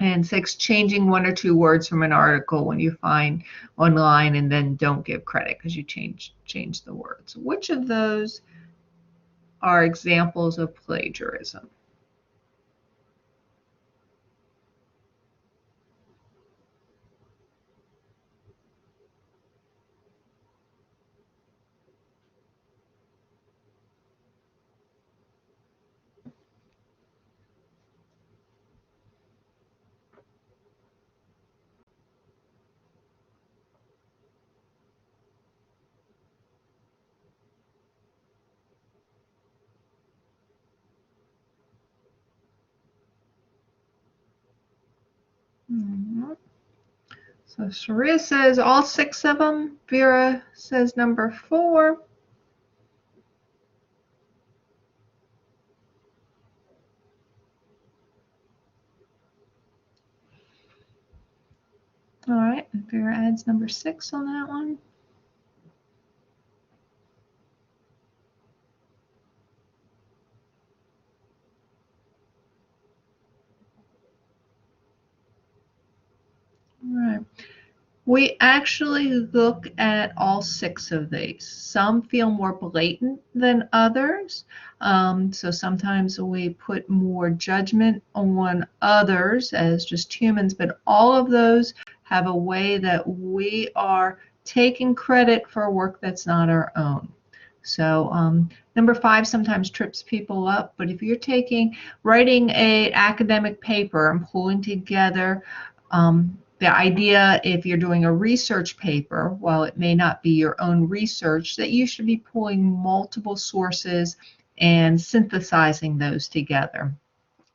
And 6, changing 1 or 2 words from an article when you find online and then don't give credit because you change the words. Which of those are examples of plagiarism? Mhm. So Sharia says all 6 of them. Vera says number 4. All right, Vera adds number 6 on that one. All right. We actually look at all 6 of these. Some feel more blatant than others. So sometimes we put more judgment on others as just humans, but all of those have a way that we are taking credit for work that's not our own. So number 5 sometimes trips people up, but if you're writing an academic paper and pulling together the idea, if you're doing a research paper, while it may not be your own research, that you should be pulling multiple sources and synthesizing those together.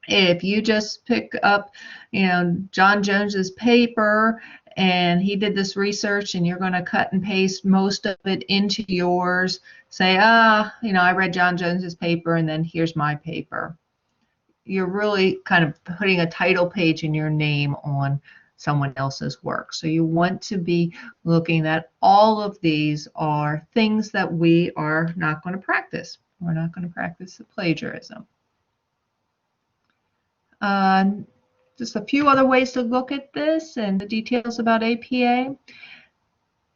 If you just pick up, John Jones's paper and he did this research and you're going to cut and paste most of it into yours, say, I read John Jones's paper and then here's my paper. You're really kind of putting a title page in your name on someone else's work. So you want to be looking at all of these are things that we are not going to practice. We're not going to practice the plagiarism. Just a few other ways to look at this and the details about APA.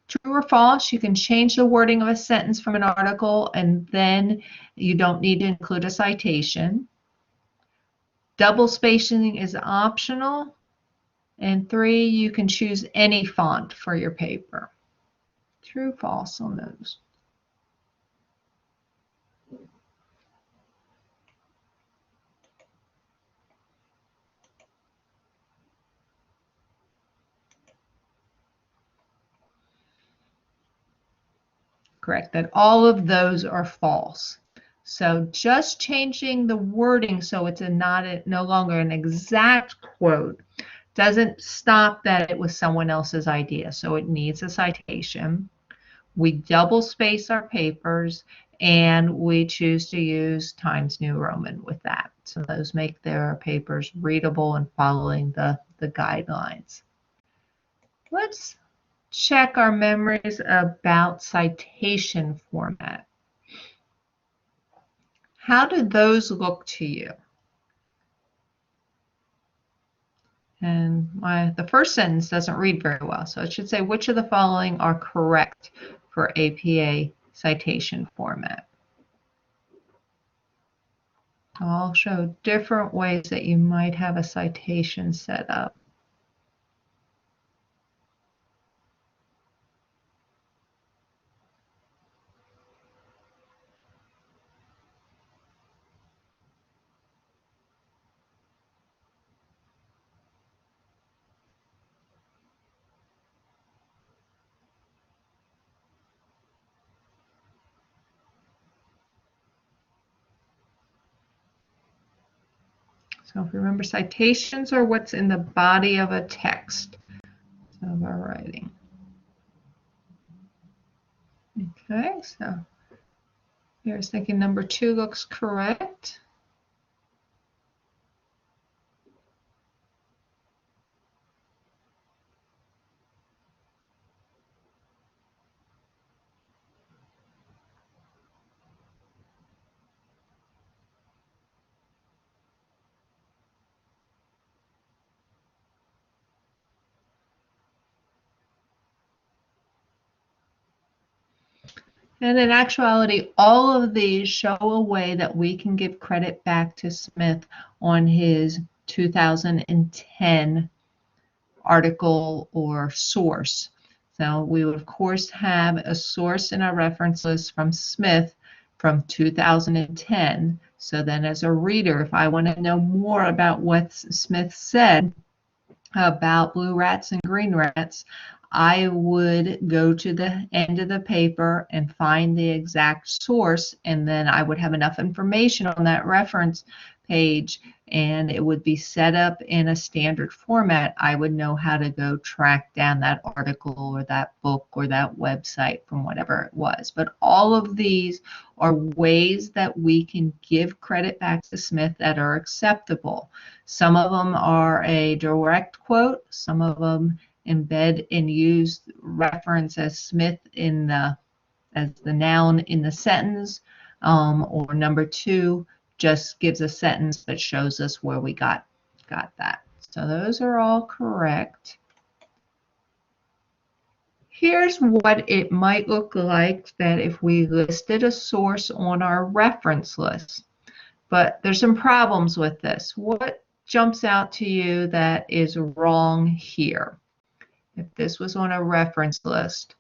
True or false, you can change the wording of a sentence from an article and then you don't need to include a citation. Double spacing is optional. And 3, you can choose any font for your paper. True, false on those. Correct, that all of those are false. So just changing the wording so it's no longer an exact quote doesn't stop that it was someone else's idea. So it needs a citation. We double space our papers, and we choose to use Times New Roman with that. So those make their papers readable and following the guidelines. Let's check our memories about citation format. How do those look to you? And the first sentence doesn't read very well, so it should say, which of the following are correct for APA citation format? I'll show different ways that you might have a citation set up. So if you remember, citations are what's in the body of a text of our writing. Okay, so here's thinking number 2 looks correct. And in actuality, all of these show a way that we can give credit back to Smith on his 2010 article or source. So we would, of course, have a source in our reference list from Smith from 2010. So then as a reader, if I want to know more about what Smith said about blue rats and green rats, I would go to the end of the paper and find the exact source, and then I would have enough information on that reference page, and it would be set up in a standard format. I would know how to go track down that article or that book or that website from whatever it was. But all of these are ways that we can give credit back to Smith that are acceptable. Some of them are a direct quote, some of them embed and use reference as Smith as the noun in the sentence, or number 2 just gives a sentence that shows us where we got that. So those are all correct. Here's what it might look like that if we listed a source on our reference list. But there's some problems with this. What jumps out to you that is wrong here? If this was on a reference list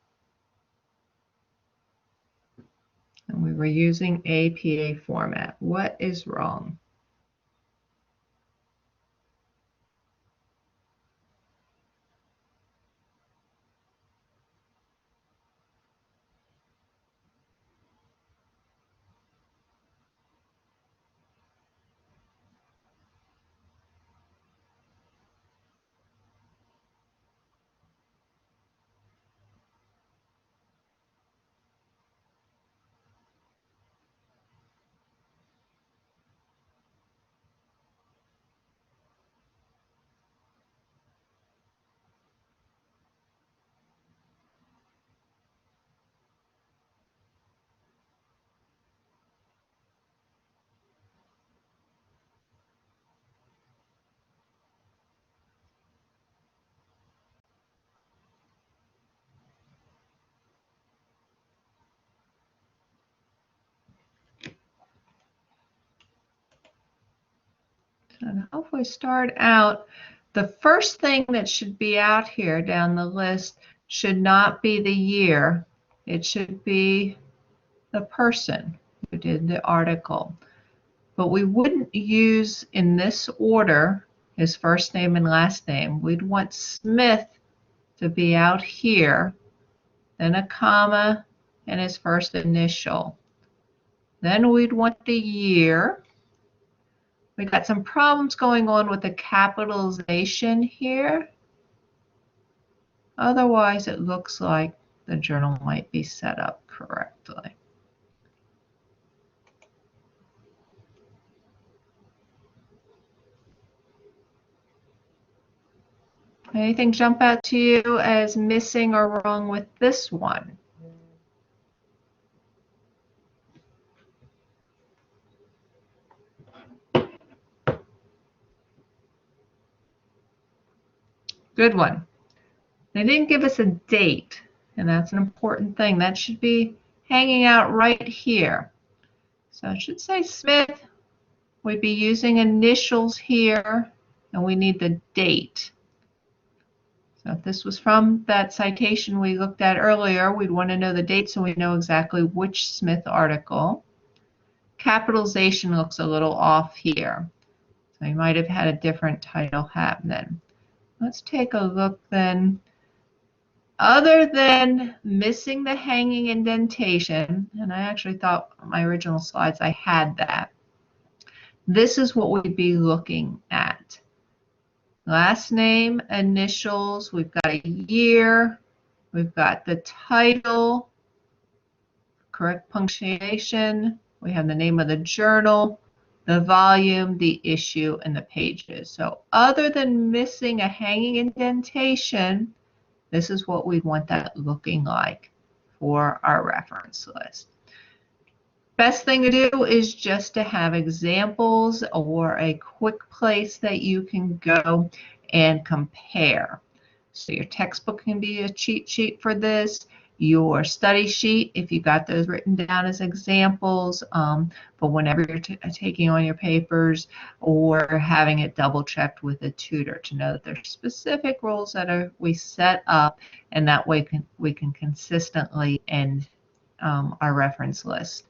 and we were using APA format, what is wrong? And if we start out, the first thing that should be out here down the list should not be the year. it should be the person who did the article. But we wouldn't use in this order his first name and last name. We'd want Smith to be out here, then a comma and his first initial. Then we'd want the year. We got some problems going on with the capitalization here. Otherwise, it looks like the journal might be set up correctly. Anything jump out to you as missing or wrong with this one? Good one. They didn't give us a date, and that's an important thing. That should be hanging out right here. So it should say Smith. We'd be using initials here, and we need the date. So if this was from that citation we looked at earlier, we'd want to know the date so we know exactly which Smith article. Capitalization looks a little off here. So you might have had a different title happen. Let's take a look then. Other than missing the hanging indentation, and I actually thought on my original slides I had that, this is what we'd be looking at. Last name, initials, we've got a year, we've got the title, correct punctuation, we have the name of the journal, the volume, the issue, and the pages. So other than missing a hanging indentation, this is what we'd want that looking like for our reference list. Best thing to do is just to have examples or a quick place that you can go and compare. So your textbook can be a cheat sheet for this. Your study sheet, if you got those written down as examples, but whenever you're taking on your papers or having it double checked with a tutor to know that there's specific rules that we set up, and that way we can consistently end our reference list.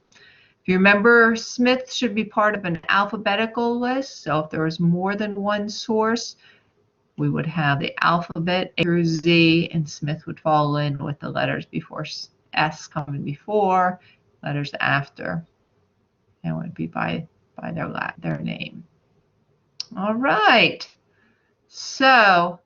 If you remember, Smith should be part of an alphabetical list, so if there was more than one source, we would have the alphabet A through Z, and Smith would fall in with the letters before S coming before, letters after, and would be by their name. All right, so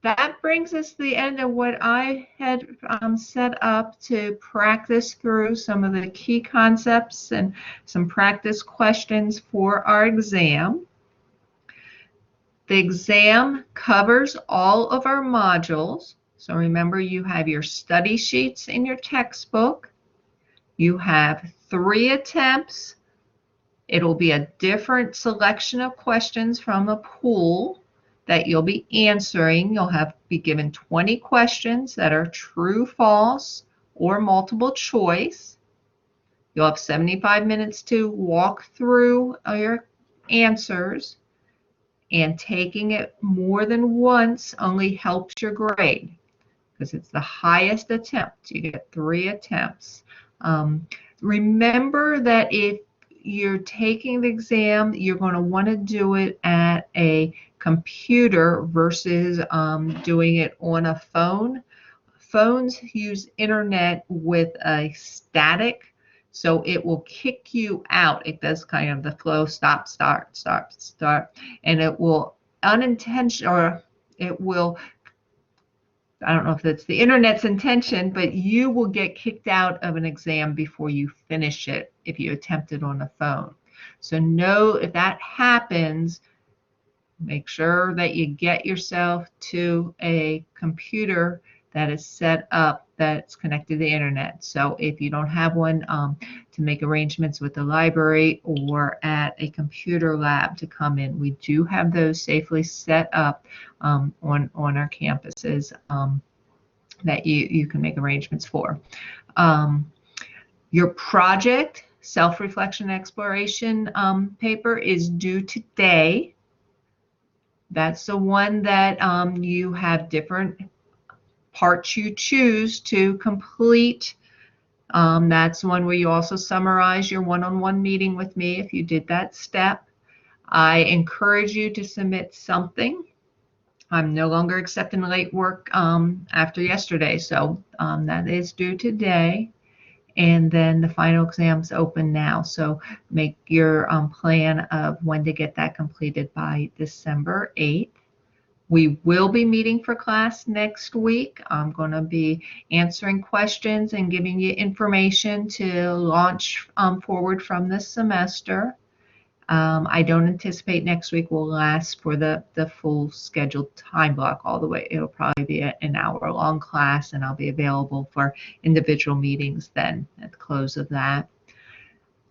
that brings us to the end of what I had set up to practice through some of the key concepts and some practice questions for our exam. The exam covers all of our modules. So remember, you have your study sheets in your textbook. You have 3 attempts. It'll be a different selection of questions from a pool that you'll be answering. You'll be given 20 questions that are true, false, or multiple choice. You'll have 75 minutes to walk through your answers. And taking it more than once only helps your grade because it's the highest attempt. You get 3 attempts. Remember that if you're taking the exam, you're going to want to do it at a computer versus doing it on a phone. Phones use internet with a static, so it will kick you out. It does kind of the flow, stop, start, start, start, and it will unintentionally, or it will, I don't know if it's the internet's intention, but you will get kicked out of an exam before you finish it if you attempt it on a phone. So know if that happens, make sure that you get yourself to a computer that is set up that's connected to the internet. So if you don't have one, to make arrangements with the library or at a computer lab to come in. We do have those safely set up on our campuses that you can make arrangements for. Your project, self-reflection exploration paper is due today. That's the one that you have different parts you choose to complete That's one where you also summarize your one-on-one meeting with me if you did that step. I encourage you to submit something. I'm no longer accepting late work after yesterday, so that is due today. And then the final exam's open now, so make your plan of when to get that completed by December 8th. We will be meeting for class next week. I'm going to be answering questions and giving you information to launch forward from this semester. I don't anticipate next week will last for the full scheduled time block all the way. It'll probably be an hour-long class, and I'll be available for individual meetings then at the close of that.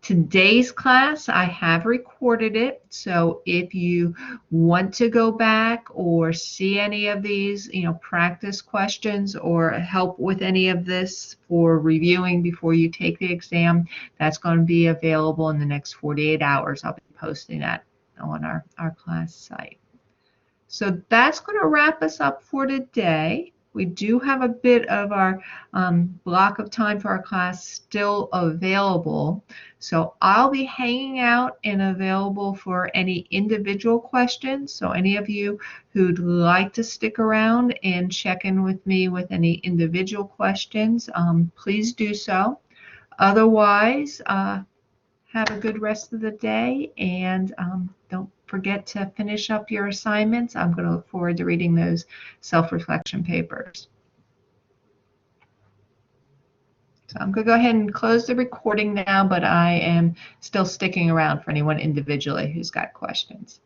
Today's class, I have recorded it, so if you want to go back or see any of these, practice questions or help with any of this for reviewing before you take the exam, that's going to be available in the next 48 hours. I'll be posting that on our class site. So that's going to wrap us up for today. We do have a bit of our block of time for our class still available. So I'll be hanging out and available for any individual questions. So any of you who'd like to stick around and check in with me with any individual questions, please do so. Otherwise, have a good rest of the day, and don't forget to finish up your assignments. I'm going to look forward to reading those self-reflection papers. So I'm going to go ahead and close the recording now, but I am still sticking around for anyone individually who's got questions.